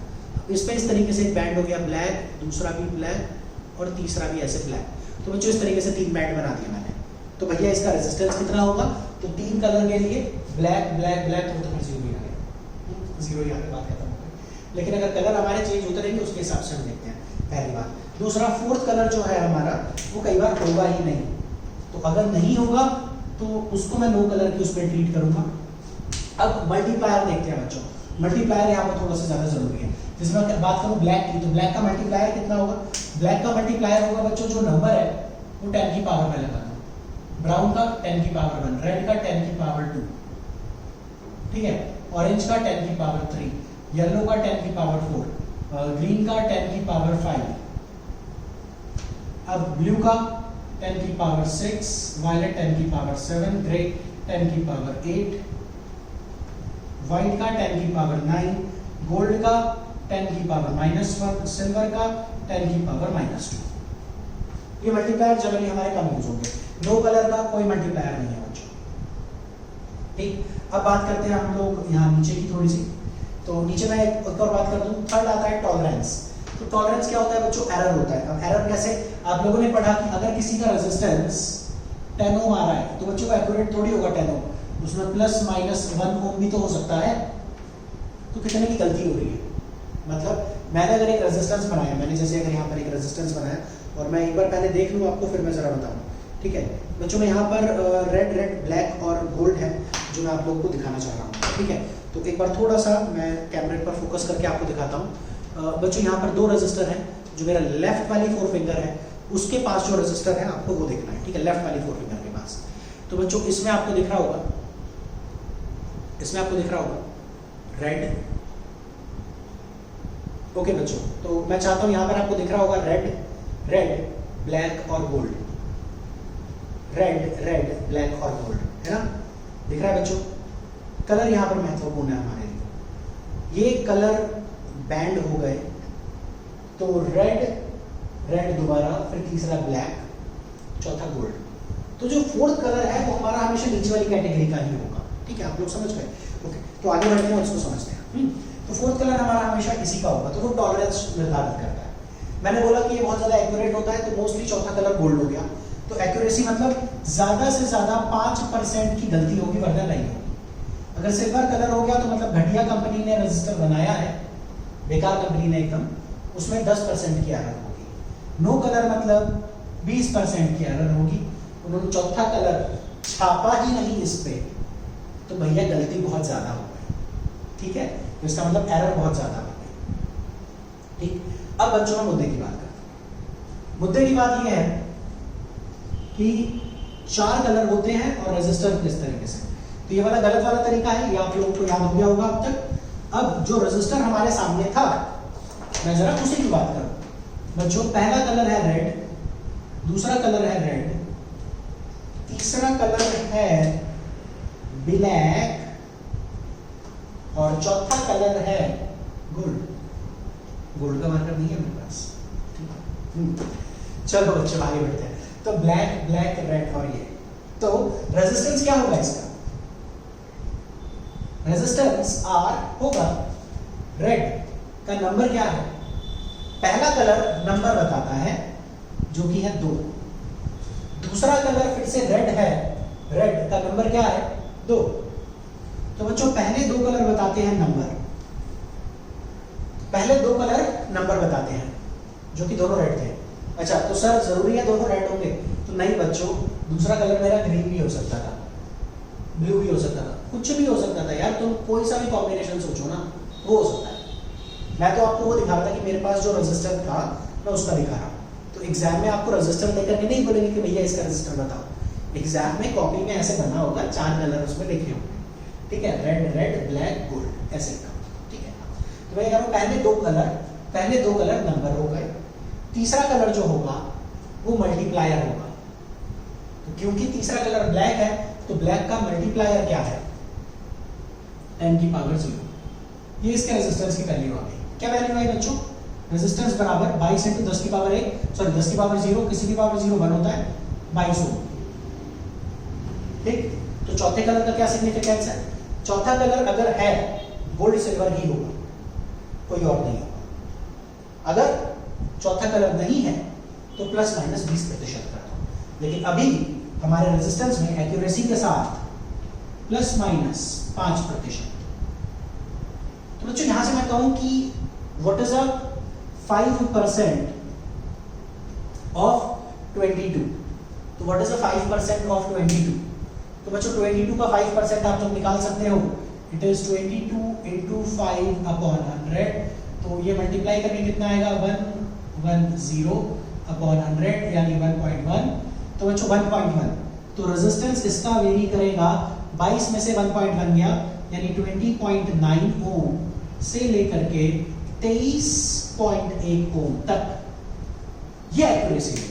इस पे इस तरीके से एक बैंड हो गया ब्लैक, दूसरा भी ब्लैक और तीसरा भी ऐसे ब्लैक। तो बच्चों इस तरीके से 3 बैंड बना दिया मैंने। तो भैया इसका रेजिस्टेंस कितना होगा, तो 3 कलर के लिए ब्लैक ब्लैक ब्लैक, तो फिर 0 ही आ गया, 0 ही आ गया, बात खत्म हो गई। लेकिन अगर कलर हमारे चेंज होते रहेंगे उसके हिसाब से हम देखते हैं, पहली बात। दूसरा फोर्थ कलर जो है हमारा वो कई बार होगा ही नहीं, तो अगर नहीं होगा तो उसको मैं नो कलर की उस पर ट्रीट करूंगा। अब मल्टीप्लायर देखते हैं बच्चों, मल्टीप्लायर यहाँ पर थोड़ा सा ज्यादा जरूरी है। जिसमें मैं बात करूं ब्लैक की, तो ब्लैक का मल्टीप्लायर कितना होगा, ब्लैक का मल्टीप्लायर होगा बच्चों जो नंबर है वो 10 की पावर में लगाना, ब्राउन का 10 की पावर 1, रेड का 10 की पावर 2, ठीक है, ऑरेंज का 10 की पावर 3, येलो का 10 की पावर 4, ग्रीन का 10 की पावर 5, अब ब्लू का 10 की पावर 6, वायलेट 10 की पावर 7, ग्रे 10 की पावर 8, व्हाइट का 10 की पावर 9, गोल्ड का 10 की पावर -1, सिल्वर का 10 की पावर -2। ये मल्टीप्लायर जनरली हमारे कम यूज होंगे। नो कलर का कोई मल्टीप्लायर नहीं है बच्चों, ठीक। अब बात करते हैं हम लोग यहाँ नीचे की थोड़ी सी, तो नीचे मैं एक और बात कर दूं, थर्ड आता है टॉलरेंस। तो टॉलरेंस क्या होता है बच्चों, एरर होता है। अब एरर कैसे, आप लोगों ने पढ़ा कि अगर किसी का रेजिस्टेंस 10 ओम आ रहा है तो बच्चों को एक्यूरेट थोड़ी होगा 10 ओम, उसमें +-1 ओम भी तो हो सकता है, तो कितने की गलती हो रही है। मतलब मैंने अगर एक रेजिस्टेंस बनाया, मैंने जैसे अगर यहाँ पर एक रेजिस्टेंस बनाया और मैं एक बार पहले देख लूँ आपको, फिर मैं जरा बताऊँ, ठीक है बच्चों। मैं यहाँ पर रेड ब्लैक और गोल्ड है जो मैं आप लोगों को दिखाना चाह रहा हूँ, ठीक है। तो एक बार थोड़ा सा मैं कैमरे पर फोकस करके आपको दिखाता हूँ। बच्चों यहाँ पर 2 रजिस्टर हैं, जो मेरा लेफ्ट वाली 4 फिंगर है उसके पास जो रजिस्टर है आपको वो देखना है, ठीक है, लेफ्ट वाली 4 फिंगर के पास। तो बच्चों इसमें आपको दिख रहा होगा, इसमें आपको दिख रहा होगा रेड, ओके बच्चों। तो मैं चाहता हूं यहां पर आपको दिख रहा होगा रेड ब्लैक और गोल्ड, रेड ब्लैक और गोल्ड, है ना, दिख रहा है बच्चों। कलर यहां पर महत्वपूर्ण है हमारे लिए। ये कलर बैंड हो गए, तो रेड दोबारा, फिर तीसरा ब्लैक, चौथा गोल्ड। तो जो फोर्थ कलर है वो हमारा हमेशा नीचे वाली कैटेगरी का ही होगा, ठीक है, आप लोग समझ गए। ओके, तो आगे बढ़ते हैं, इसको समझते हैं। तो फोर्थ कलर हमारा हमेशा इसी का होगा, तो वो टॉलरेंस निर्धारित करता है। मैंने बोला कि ये बहुत ज्यादा एक्यूरेट होता है, तो मोस्टली चौथा कलर गोल्ड हो गया। तो एक्यूरेसी मतलब ज्यादा से ज्यादा 5% की गलती होगी, वरना नहीं होगी। अगर सिल्वर कलर हो गया तो मतलब घटिया कंपनी ने रजिस्टर बनाया है, बेकार कंपनी ने एकदम, उसमें 10% की एरर होगी। नो कलर मतलब 20% की एरर होगी, उन्होंने चौथा कलर छापा ही नहीं इस पे, तो भैया गलती बहुत ज्यादा हो गई, ठीक है। तो इसका मतलब एरर बहुत ज्यादा हो गई, ठीक। अब बच्चों में मुद्दे की बात करते हैं। मुद्दे की बात यह है कि 4 कलर होते हैं और रेजिस्टर किस तरीके से, तो ये वाला गलत वाला तरीका है, ये आप लोगों को याद हो गया होगा अब तक। अब जो रेजिस्टर हमारे सामने था, मैं जरा उसी की बात करूं बच्चों। पहला कलर है रेड, दूसरा कलर है रेड, तीसरा कलर है ब्लैक और चौथा कलर है गोल्ड। गोल्ड का मार्कर नहीं है मेरे पास, चलो बच्चों आगे बढ़ते हैं। तो ब्लैक रेड और ये, तो रेजिस्टेंस क्या होगा इसका, रेजिस्टेंस R होगा। रेड का नंबर क्या है, पहला कलर नंबर बताता है जो कि है 2, दूसरा कलर फिर से रेड है, रेड का नंबर क्या है 2। तो बच्चों पहले 2 कलर बताते हैं नंबर, पहले 2 कलर नंबर बताते हैं जो कि दोनों रेड थे। अच्छा तो सर जरूरी है दोनों रेड होंगे, तो नहीं बच्चों, दूसरा कलर मेरा ग्रीन भी हो सकता था, ब्लू भी हो सकता था, कुछ भी हो सकता था यार, तुम कोई सा भी कॉम्बिनेशन सोचो ना, वो हो सकता है। मैं तो आपको वो दिखा रहा था कि मेरे पास जो रजिस्टर था मैं उसका दिखा रहा हूँ। तो एग्जाम में आपको रजिस्टर देकर के नहीं बोलेंगे कि भैया इसका रजिस्टर बताओ। एग्जाम में कॉपी में ऐसे बना होगा, 4 कलर उसमें लिखे होंगे, ठीक है, रेड रेड ब्लैक गोल्ड ऐसे का, ठीक है। तो मैं कह रहा हूँ पहले दो कलर नंबर हो गए, तीसरा कलर जो होगा वो मल्टीप्लायर होगा। तो क्योंकि तीसरा कलर ब्लैक है तो ब्लैक का मल्टीप्लायर क्या है, 10 की पावर 0। ये इसके रेजिस्टेंस की वैल्यू आ गई। क्या वैल्यू आई बच्चों, रेजिस्टेंस बराबर 22 इंटू 10 की पावर 1, सॉरी 10 की पावर 0, किसी की पावर 0 1 होता है, 22 ओम। ठीक, तो चौथे कलर का क्या सिग्निफिकेंस है, चौथा कलर अगर है गोल्ड सिल्वर ही होगा, कोई और नहीं होगा। अगर चौथा कलर नहीं है तो प्लस माइनस 20% कर दो। लेकिन अभी हमारे रेजिस्टेंस में एक्यूरेसी के साथ प्लस माइनस 5%। तो बच्चों यहां से मैं कहूं कि व्हाट इज अ 5% ऑफ 22, तो व्हाट इज अ 5% ऑफ 22, तो बच्चों 22 का 5% आप जब निकाल सकते हो, इट इज 22 इंटू 5 अपॉन 100, तो ये मल्टीप्लाई करके कितना आएगा 110 अपॉन 100 यानी 1.1, तो बच्चों 1.1। तो रेजिस्टेंस इसका वेरी करेगा, 22 में से 1.1 गया यानी 20.9 ओम से लेकर के 23.1 ओम तक ये एक्यूरेसी है।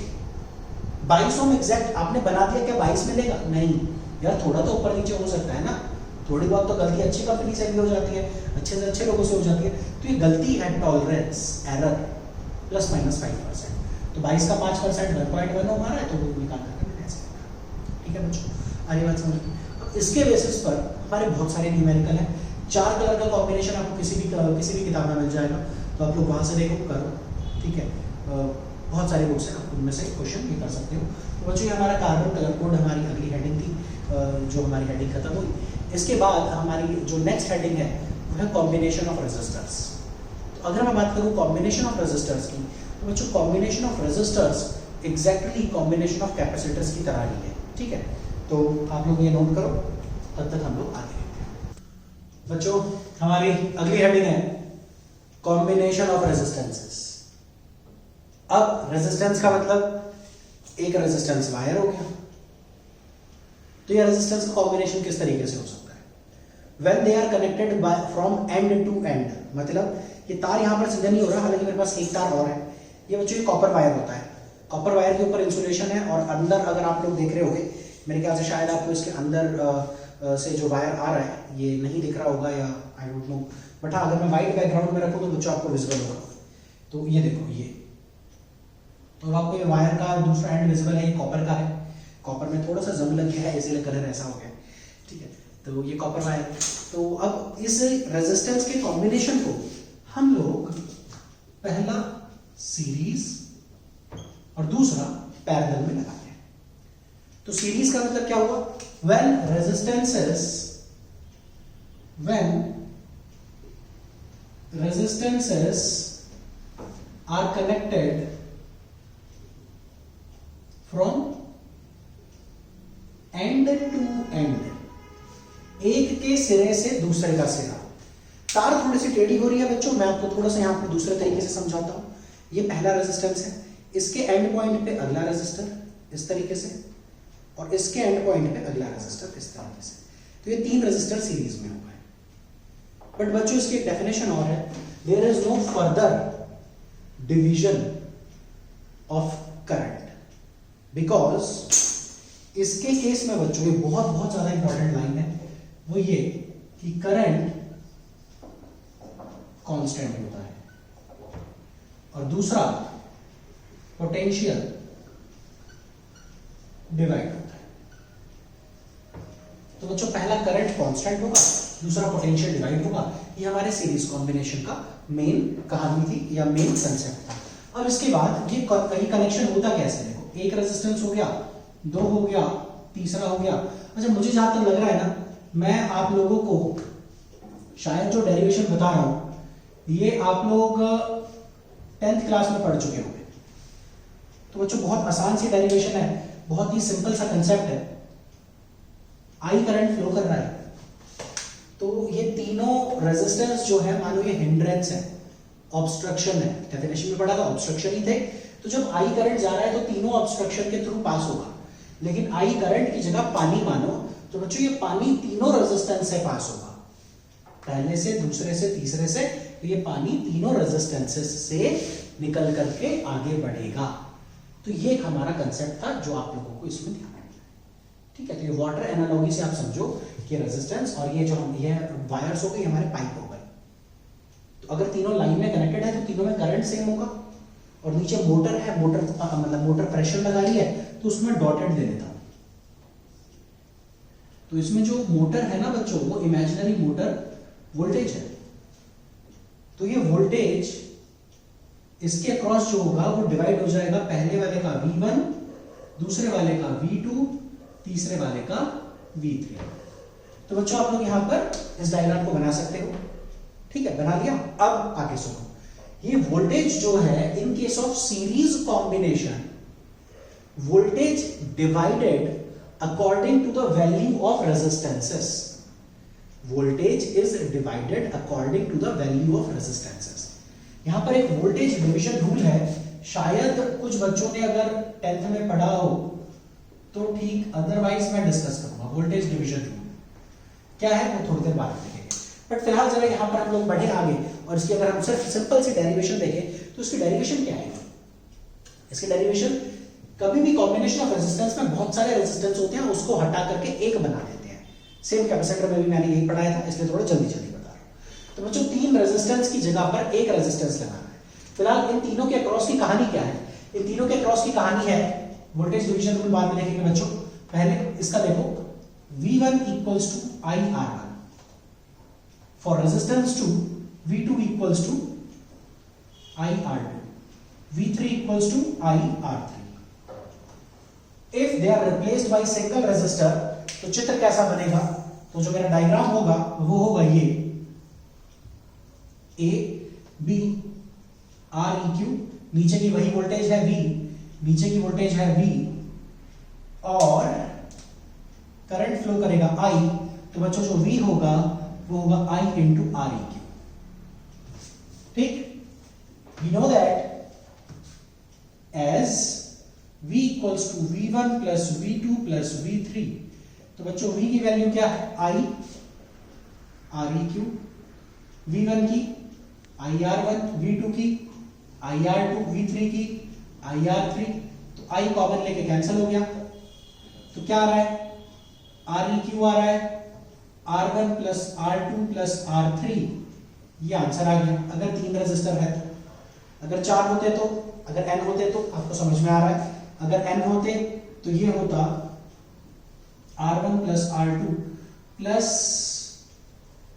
22 ओम एग्जैक्ट आपने बना दिया, क्या 22 मिलेगा, नहीं यार, थोड़ा तो ऊपर नीचे हो सकता है ना, थोड़ी बहुत तो गलती अच्छी कंपनी से भी हो जाती है, अच्छे से अच्छे लोगों से हो जाती है, तो ये गलती है, टॉलरेंस एरर प्लस माइनस 5%। तो 22 का 5% 1.1 ओम आ रहा है, तो वो निकाल करके ऐसे, ठीक है बच्चों, आगे बात समझ। इसके बेसिस पर हमारे बहुत सारे न्यूमेरिकल हैं। 4 कलर का कॉम्बिनेशन आपको किसी भी किताब में मिल जाएगा, तो आप लोग वहाँ से देखो करो, ठीक है। बहुत सारी बुक्स हैं, आप उनमें से क्वेश्चन भी कर सकते हो। तो बच्चों ये हमारा कार्बन कलर कोड हमारी अगली हेडिंग थी, जो हमारी हेडिंग खत्म हुई। इसके बाद हमारी जो नेक्स्ट हेडिंग है वो है कॉम्बिनेशन ऑफ रेजिस्टर्स। तो अगर मैं बात करूँ कॉम्बिनेशन ऑफ रेजिस्टर्स की, तो बच्चों combination of resistors exactly combination of capacitors की तरह ही है, ठीक है। तो आप लोग ये नोट करो, तब तक हम लोग आगे देखते हैं। बच्चों हमारी अगली हेडिंग है कॉम्बिनेशन ऑफ रेजिस्टेंसेस। अब रेजिस्टेंस का मतलब एक रेजिस्टेंस वायर हो गया, तो ये रेजिस्टेंस का कॉम्बिनेशन किस तरीके से हो सकता है, when they are connected by from end to end, मतलब ये तार यहां पर सीधा नहीं हो रहा, हालांकि मेरे पास एक तार और है, ये बच्चों ये कॉपर वायर होता है। कॉपर वायर के ऊपर इंसुलेशन है और अंदर अगर आप लोग देख रहे होगे, मेरे ख्याल से शायद आपको इसके अंदर से जो वायर आ रहा है ये नहीं दिख रहा होगा या आई डोंट नो, बट हाँ अगर मैं वाइट बैकग्राउंड में रखूँ तो बच्चों आपको विजिबल होगा। तो ये देखो, ये तो आपको ये वायर का दूसरा एंड विजिबल है, ये कॉपर का है, कॉपर में थोड़ा सा जंग लग गया है इसलिए कलर ऐसा हो गया, ठीक है। तो ये कॉपर वायर, तो अब इस रेजिस्टेंस के कॉम्बिनेशन को हम लोग पहला सीरीज और दूसरा पैरेलल में लगाते हैं। तो सीरीज का मतलब क्या हुआ, when resistances are connected from end to end, एक के सिरे से दूसरे का सिरा। तार थोड़ी सी टेढ़ी हो रही है बच्चों, मैं आपको थोड़ा सा यहां पर दूसरे तरीके से समझाता हूं। ये पहला रेजिस्टेंस है, इसके एंड पॉइंट पे अगला रेजिस्टर इस तरीके से, और इसके एंड पॉइंट पे अगला रेजिस्टर इस तरीके से। तो ये 3 रेजिस्टर सीरीज में हो गए। बट बच्चों इसकी एक डेफिनेशन और है, there is no further division of current, because इसके केस में बच्चों ये बहुत बहुत ज्यादा इंपॉर्टेंट लाइन है, वो ये कि करंट कांस्टेंट होता है और दूसरा पोटेंशियल डिवाइड होता है। तो बच्चों पहला करंट कांस्टेंट होगा, दूसरा पोटेंशियल डिवाइड होगा। ये हमारे सीरीज कॉम्बिनेशन का मेन कहानी थी या मेन कंसेप्ट था। अब इसके बाद ये कहीं कनेक्शन होता कैसे, देखो एक रेजिस्टेंस हो गया, 2 हो गया, तीसरा हो गया। अच्छा मुझे जहां तक लग रहा है ना, मैं आप लोगों को शायद जो डेरिवेशन बता रहा हूं ये आप लोग 10th क्लास में पढ़ चुके होंगे। तो बच्चों बहुत आसान सी डेरिवेशन है, बहुत ही सिंपल सा कंसेप्ट है। आई करंट फ्लो कर रहा है, तो ये तीनों रेजिस्टेंस जो है, मान लो ये हिंड्रेंस है, ऑब्स्ट्रक्शन है, डेफिनेशन में पढ़ा था ऑब्स्ट्रक्शन ही थे। तो जब आई करंट जा रहा है तो तीनों ऑब्स्ट्रक्शन के थ्रू पास होगा, लेकिन आई करंट की जगह पानी मानो तो बच्चों ये पानी तीनों रेजिस्टेंस से पास होगा, पहले से, दूसरे से, तीसरे से। तो ये पानी तीनों रेजिस्टेंसेस से निकल करके आगे बढ़ेगा। तो ये हमारा कंसेप्ट था जो आप लोगों को इसमें ध्यान रखना है, ठीक है। तो ये वाटर एनालॉजी से आप समझो कि रेजिस्टेंस और ये जो हम ये वायर्स हो गए हमारे पाइप हो गए। तो अगर तीनों लाइन में कनेक्टेड है तो तीनों में करंट सेम होगा, और नीचे मोटर है, मोटर मतलब मोटर प्रेशर लगा रही है तो उसमें डॉटेड दे देता हूं। तो इसमें जो मोटर है ना बच्चों, वो इमेजिनरी मोटर वोल्टेज है। तो ये वोल्टेज इसके अक्रॉस जो होगा वो डिवाइड हो जाएगा, पहले वाले का V1, दूसरे वाले का V2, तीसरे वाले का V3। तो बच्चों आप लोग यहां पर इस डायग्राम को बना सकते हो, ठीक है, बना लिया। अब आगे सुनो, ये वोल्टेज जो है in case of series combination, voltage divided according to the value of resistances. Voltage is divided according to the value of resistances. यहां पर एक वोल्टेज डिवीजन रूल है, शायद कुछ बच्चों ने अगर 10th में पढ़ा हो तो ठीक, अदरवाइज मैं डिस्कस करूंगा। वोल्टेज डिवीजन रूल क्या है वो थोड़ी देर बाद देखेंगे, बट फिलहाल जरा यहां पर हम लोग बढ़े आगे और इसकी अगर हम सिर्फ सिंपल सी डेरिवेशन देखें तो इसकी डेरिवेशन क्या है। इसकी डेरिवेशन, कभी भी कॉम्बिनेशन ऑफ रेजिस्टेंस में बहुत सारे रेजिस्टेंस होते हैं, उसको हटा करके एक बना देते हैं। सेम कैपेसिटर में भी मैंने यही पढ़ाया था, इसलिए थोड़ा जल्दी जल्दी बता रहा हूं। तो बच्चों 3 रेजिस्टेंस की जगह पर एक रेजिस्टेंस लगाना है। फिलहाल इन तीनों के अक्रॉस की कहानी क्या है? इन तीनों के अक्रॉस की कहानी है, वोल्टेज डिवीजन रूल बाद में देखेंगे बच्चों। पहले इसका देखो, V1 equals to IR1 for resistance to V2 equals to IR2, V3 equals to IR3. If they are replaced by single resistor, तो चित्र कैसा बनेगा? तो जो मेरा डायग्राम होगा वो होगा ये A B R E Q, नीचे की वही वोल्टेज है V, नीचे की वोल्टेज है V, और करंट फ्लो करेगा I। तो बच्चों जो V होगा वो होगा I into R E Q, ठीक। We know that as V equals to V1 plus V2 plus V3, तो बच्चों V की वैल्यू क्या है? I Req, V1 की IR1, V2 की IR2, V3 की IR3। तो I कॉमन लेके कैंसिल हो गया, तो क्या आ रहा है? Req आ रहा है R1 plus R2 plus R3, ये आंसर आ गया। अगर 3 रेजिस्टर है तो, अगर 4 होते तो, अगर n होते तो आपको समझ में आ रहा है, अगर n होते तो ये होता R1 plus R2 plus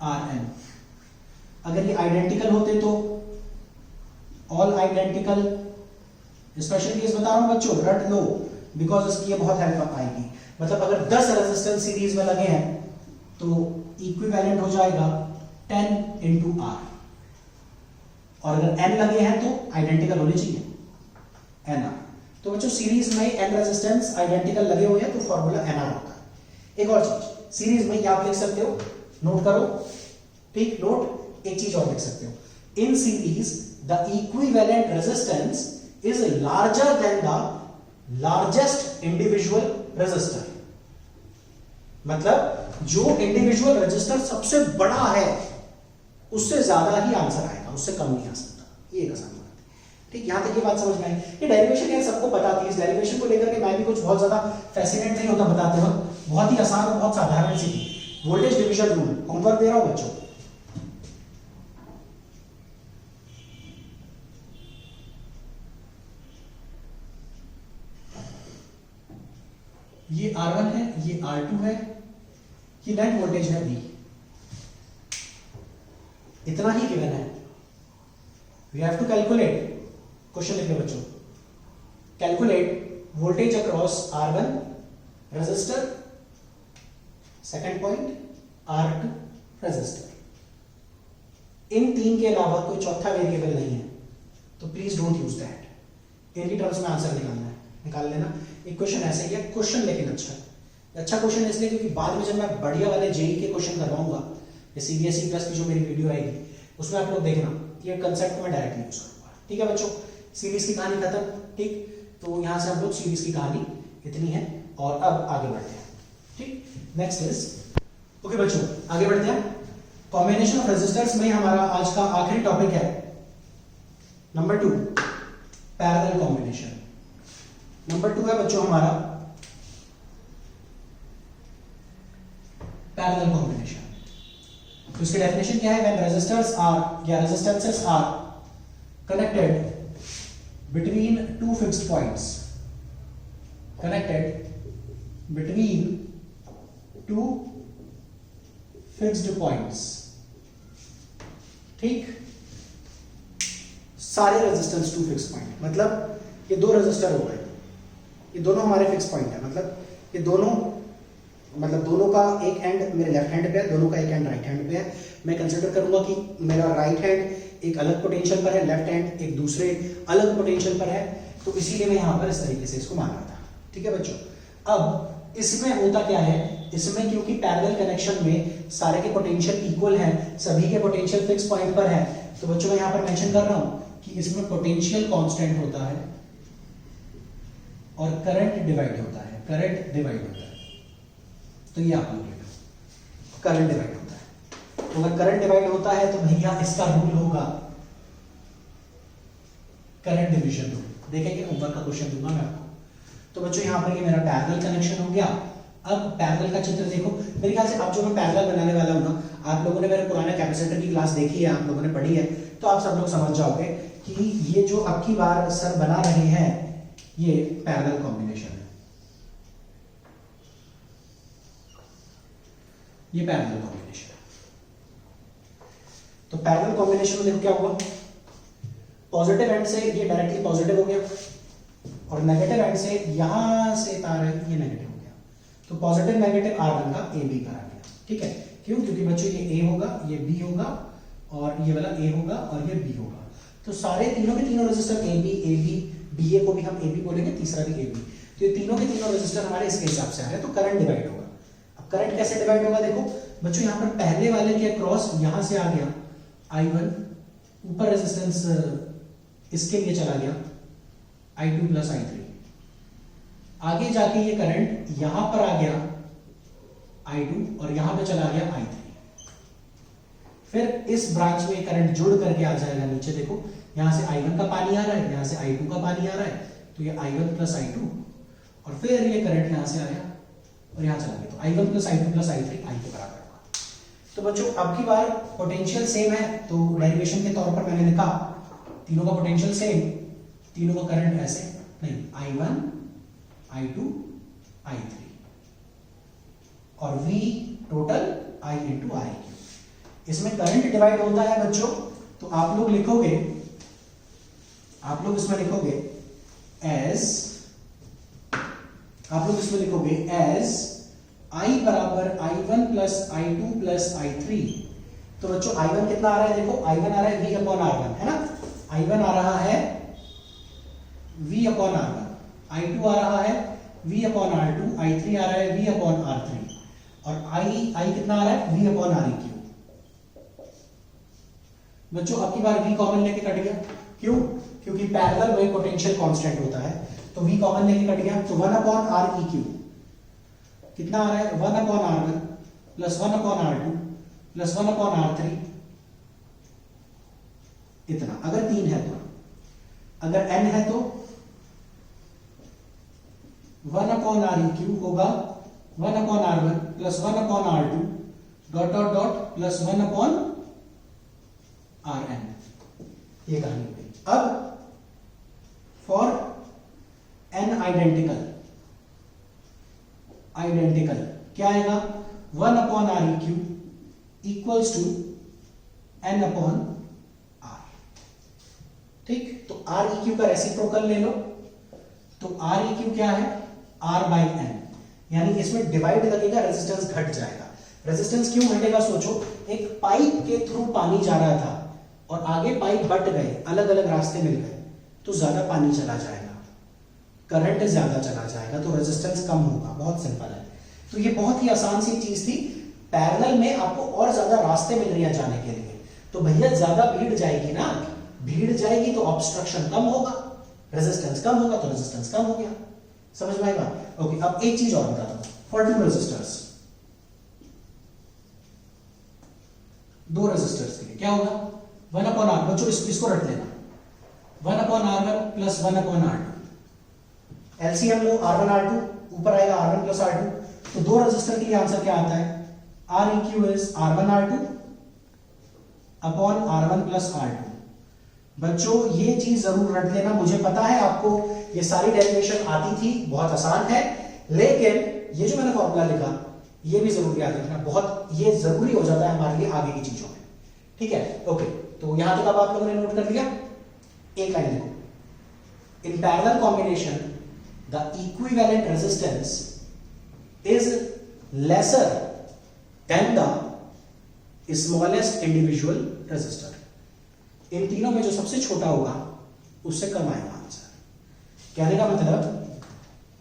Rn। अगर ये आइडेंटिकल होते तो ऑल आइडेंटिकल। स्पेशल केस बता रहा हूं बच्चों, रट लो, बिकॉज इसकी ये बहुत हेल्प आएगी। मतलब अगर 10 रेजिस्टेंस सीरीज में लगे हैं तो इक्विवेलेंट हो जाएगा 10 इंटू R, और अगर n लगे हैं तो आइडेंटिकल होने चाहिए NR। तो बच्चों सीरीज में n रेजिस्टेंस आइडेंटिकल लगे हुए हैं तो फॉर्मूला NR होता है। एक और चीज सीरीज में क्या आप लिख सकते हो, नोट करो, ठीक, नोट। एक चीज और लिख सकते हो, in series the equivalent resistance is larger than the largest individual resistor. मतलब जो इंडिविजुअल रजिस्टर सबसे बड़ा है उससे ज्यादा ही आंसर आएगा, उससे कम नहीं आ सकता। ये एक आसान बात है, ठीक। यहां तक ये बात समझ में आई। ये डेरिवेशन यार सबको पता थी, इस डेरिवेशन को लेकर के मैं भी कुछ बहुत ज्यादा फैसिनेट नहीं होता बताते वक्त, बहुत ही आसान और बहुत साधारण सी थी। वोल्टेज डिवीजन रूल, होमवर्क दे रहा हूं बच्चों। ये R1 है, ये R2 है, ये नेट वोल्टेज है V। इतना ही गिवन है। We have to calculate, question लिख लो बच्चों, calculate voltage across R1 resistor, second point R2 resistor. इन 3 के अलावा कोई चौथा वेरिएबल नहीं है, तो प्लीज डोंट यूज दैट। इनकी टर्म्स में आंसर निकालना है, निकाल लेना। एक क्वेश्चन ऐसे ही है, क्वेश्चन लेकिन अच्छा क्वेश्चन इसलिए क्योंकि बाद में जब मैं बढ़िया वाले जेई के क्वेश्चन करवाऊंगा, सीबीएसई प्लस की जो मेरी वीडियो आएगी उसमें आप लोग देखना, ये कंसेप्ट में डायरेक्टली यूज करूंगा। ठीक है बच्चों, सीरीज की कहानी खत्म। ठीक, तो यहां से हम लोग सीरीज की कहानी इतनी है और अब आगे बढ़ते हैं। ठीक, नेक्स्ट इज ओके बच्चों, आगे बढ़ते हैं। कॉम्बिनेशन ऑफ रेजिस्टर्स में हमारा आज का आखिरी टॉपिक है नंबर 2, पैरेलल कॉम्बिनेशन। नंबर 2 है बच्चों हमारा पैरेलल कॉम्बिनेशन। तो इसकी डेफिनेशन क्या है? व्हेन रेजिस्टर्स आर या resistances are connected between two fixed points, connected between two fixed points। ठीक, सारे रेजिस्टेंस टू फिक्स पॉइंट, मतलब ये दो रेजिस्टर हो गए, ये दोनों हमारे फिक्स पॉइंट है, मतलब ये दोनों, मतलब दोनों का एक एंड मेरे लेफ्ट हैंड पे है, दोनों का एक एंड राइट हैंड पे है। मैं कंसिडर करूंगा कि मेरा राइट हैंड एक अलग पोटेंशियल पर है, लेफ्ट हैंड एक दूसरे अलग पोटेंशियल पर है, तो इसीलिए मैं यहां पर इस तरीके से इसको मान रहा था। ठीक है बच्चों, अब इसमें होता क्या है, इसमें क्योंकि पैरेलल कनेक्शन में सारे के पोटेंशियल इक्वल हैं, सभी के पोटेंशियल फिक्स पॉइंट पर है, तो बच्चों मैं यहां पर मेंशन कर रहा हूं कि इसमें पोटेंशियल कांस्टेंट होता है और करंट डिवाइड होता है, करंट डिवाइड होता है। तो ये आप लोग लिखो, करंट डिवाइड होता है। तो अगर करंट डिवाइड होता है तो भैया इसका रूल होगा करंट डिवीजन रूल। देखेंगे ऊपर का क्वेश्चन दूंगा मैं आपको। तो बच्चों यहां पर ये मेरा पैरेलल कनेक्शन हो गया। अब पैरेलल का चित्र देखो, मेरे ख्याल से अब जो मैं पैरेलल बनाने वाला हूं ना, आप लोगों ने मेरे पुराने कैपेसिटर की क्लास देखी है, आप लोगों ने पढ़ी है, तो आप सब लोग समझ जाओगे कि ये जो अब की बार सर बना रहे हैं ये पैरेलल कॉम्बिनेशन है, ये पैरेलल कॉम्बिनेशन है। तो पैरेलल कॉम्बिनेशन में देखो क्या हुआ, पॉजिटिव एंड से ये डायरेक्टली पॉजिटिव हो गया और नेगेटिव एंड से यहां से तार है ये नेगेटिव हो गया। तो पॉजिटिव नेगेटिव R1 का AB पर आ गया। ठीक है, क्यों? क्योंकि बच्चों ये A होगा, ये B होगा और ये वाला A होगा और ये B होगा। तो सारे तीनों के तीनों रेजिस्टर AB, BA को भी हम AB बोलेंगे, तीसरा भी AB। तो ये तीनों के तीनों रेजिस्टर हमारे इसके हिसाब से आ रहे हैं। तो करंट डिवाइड होगा। अब करंट कैसे डिवाइड होगा देखो बच्चों, यहां पर पहले वाले के अक्रॉस यहां से आ गया I1, ऊपर रेजिस्टेंस इसके लिए चला गया I2 प्लस I3, आगे जाके ये करंट यहां पर आ गया I2 और यहां पे चला गया I3। फिर इस ब्रांच में करंट जुड़ करके आ जाएगा नीचे, देखो यहां से I1 का पानी आ रहा है, यहां से I2 का पानी आ रहा है, तो ये I1 प्लस I2 और फिर ये करंट यहां से आया और यहां चला गया। तो I1 plus I2 plus I3 I के बराबर होगा। तो बच्चों अब की बार पोटेंशियल सेम है, तो डेरिवेशन के तौर पर मैंने लिखा तीनों का पोटेंशियल सेम, तीनों का करंट ऐसे नहीं, I1 I2 I3 और V total I into I cube. इसमें करंट डिवाइड होता है बच्चों, तो आप लोग लिखोगे, आप लोग इसमें लिखोगे एज, आप लोग इसमें लिखोगे एज I बराबर I1 plus I2 plus I3। तो बच्चों I1 कितना आ रहा है देखो, I1 आ रहा है V अपॉन R1, है ना, I1 आ रहा है V अपॉन R1, I2 आ रहा है V अपॉन R2, I3 आ रहा है V अपॉन R3 और I कितना आ रहा है V अपॉन R क्यूब। बच्चों अब की बार V कॉमन लेके कट गया, क्यों? क्योंकि पैरेलल में पोटेंशियल कांस्टेंट होता है, तो V कॉमन लेके कट गया, तो 1 अपॉन R क्यूब कितना आ रहा है 1 upon R1 plus 1 upon R2 plus 1 upon R3 इतना, अगर 3 है तो, अगर n है तो 1 अपॉन R क्यूब होगा 1 upon R1 plus 1 upon R2 dot dot dot plus 1 upon Rn। ये कहानी हो गई। अब फॉर n आइडेंटिकल, आइडेंटिकल क्या आएगा 1 upon R cube equals to n upon R। ठीक, तो R क्यूब का रेसिप्रोकल ले लो, तो R क्यूब क्या है R बाई n, यानी इसमें डिवाइड लगेगा, रेजिस्टेंस घट जाएगा। रेजिस्टेंस क्यों घटेगा सोचो, एक पाइप के थ्रू पानी जा रहा था और आगे पाइप बट गए, अलग अलग रास्ते मिल गए, तो ज्यादा पानी चला जाएगा, करंट ज्यादा चला जाएगा, तो रेजिस्टेंस कम होगा। बहुत सिंपल है। तो ये बहुत ही आसान सी चीज थी। पैरेलल में आपको और ज्यादा रास्ते मिल रहे हैं जाने के लिए, तो भैया ज्यादा भीड़ जाएगी ना, भीड़ जाएगी तो ऑब्स्ट्रक्शन कम होगा, रेजिस्टेंस कम होगा तो रेजिस्टेंस कम हो गया। समझ में आई बात? ओके, अब एक चीज और बताता हूं। फॉर टू रेजिस्टर्स, दो रेजिस्टर्स के लिए क्या होगा? 1/R, बच्चों इसको रट लेना, 1/R1 प्लस 1/R2। एलसीएम लो, R1 R2, ऊपर आएगा R1 प्लस R2, तो दो रेजिस्टर के लिए आंसर क्या आता है? Req is R1 R2 upon R1 plus R2। बच्चों ये चीज जरूर रट लेना, मुझे पता है आपको ये सारी डेरिवेशन आती थी, बहुत आसान है, लेकिन ये जो मैंने फॉर्मूला लिखा ये भी जरूर याद रखना, बहुत ये जरूरी हो जाता है हमारे लिए आगे की चीजों में। ठीक है, ओके, तो यहां तक अब आप लोगों ने नोट कर लिया। एक लाइन देखो, in parallel combination the equivalent resistance is lesser than the smallest individual resistor. इन तीनों में जो सबसे छोटा होगा उससे कम आएगा आंसर। कहने का मतलब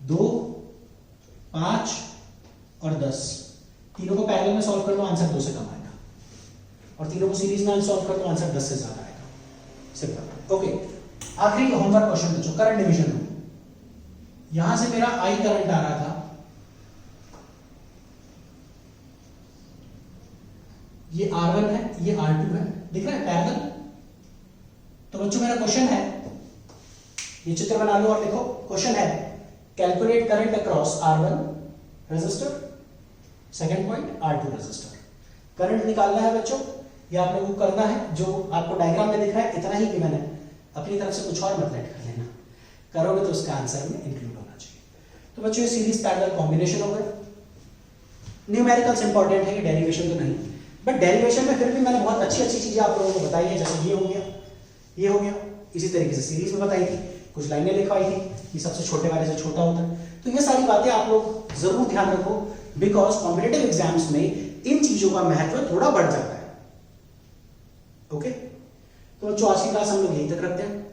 2, 5 और 10 तीनों को पैरेलल में सॉल्व कर लो, आंसर 2 से कम आएगा, और तीनों को सीरीज में सॉल्व कर लो, आंसर 10 से ज्यादा आएगा। सिंपल। ओके, आखिरी होमवर्क क्वेश्चन बच्चों, करंट डिवीजन हो। यहां से मेरा आई करंट आ रहा था, ये R1 है, ये R2 है, दिख रहा है पैरेलल। तो बच्चों मेरा क्वेश्चन है, ये चित्र बना लो और लिखो, क्वेश्चन है calculate current across R1 resistor, second point R2 resistor. Current निकालना है बच्चों, ये आप लोगों को करना है, जो आपको डायग्राम में दिख रहा है इतना ही कि मैंने अपनी तरफ से कुछ और मत ऐड कर लेना, करोगे तो उसका आंसर में इंक्लूड होना चाहिए। तो बच्चों ये सीरीज पैरेलल कॉम्बिनेशन हो गए। न्यूमेरिकल्स इंपॉर्टेंट है, डेरिवेशन तो नहीं, बट डेरिवेशन में फिर भी मैंने बहुत अच्छी अच्छी चीजें आप लोगों को बताई है, जैसे ये हो गया, ये हो गया, इसी तरीके से सीरीज में बताई थी, कुछ लाइनें लिखवाई थी कि सबसे छोटे वाले से छोटा होता है। तो ये सारी बातें आप लोग जरूर ध्यान रखो, बिकॉज कॉम्पिटिटिव एग्जाम्स में इन चीजों का महत्व थोड़ा बढ़ जाता है। ओके, तो बच्चों आज की क्लास हम लोग यहीं तक रखते हैं,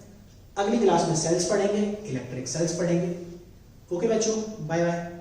अगली क्लास में सेल्स पढ़ेंगे, इलेक्ट्रिक सेल्स पढ़ेंगे। ओके बच्चों, बाय बाय।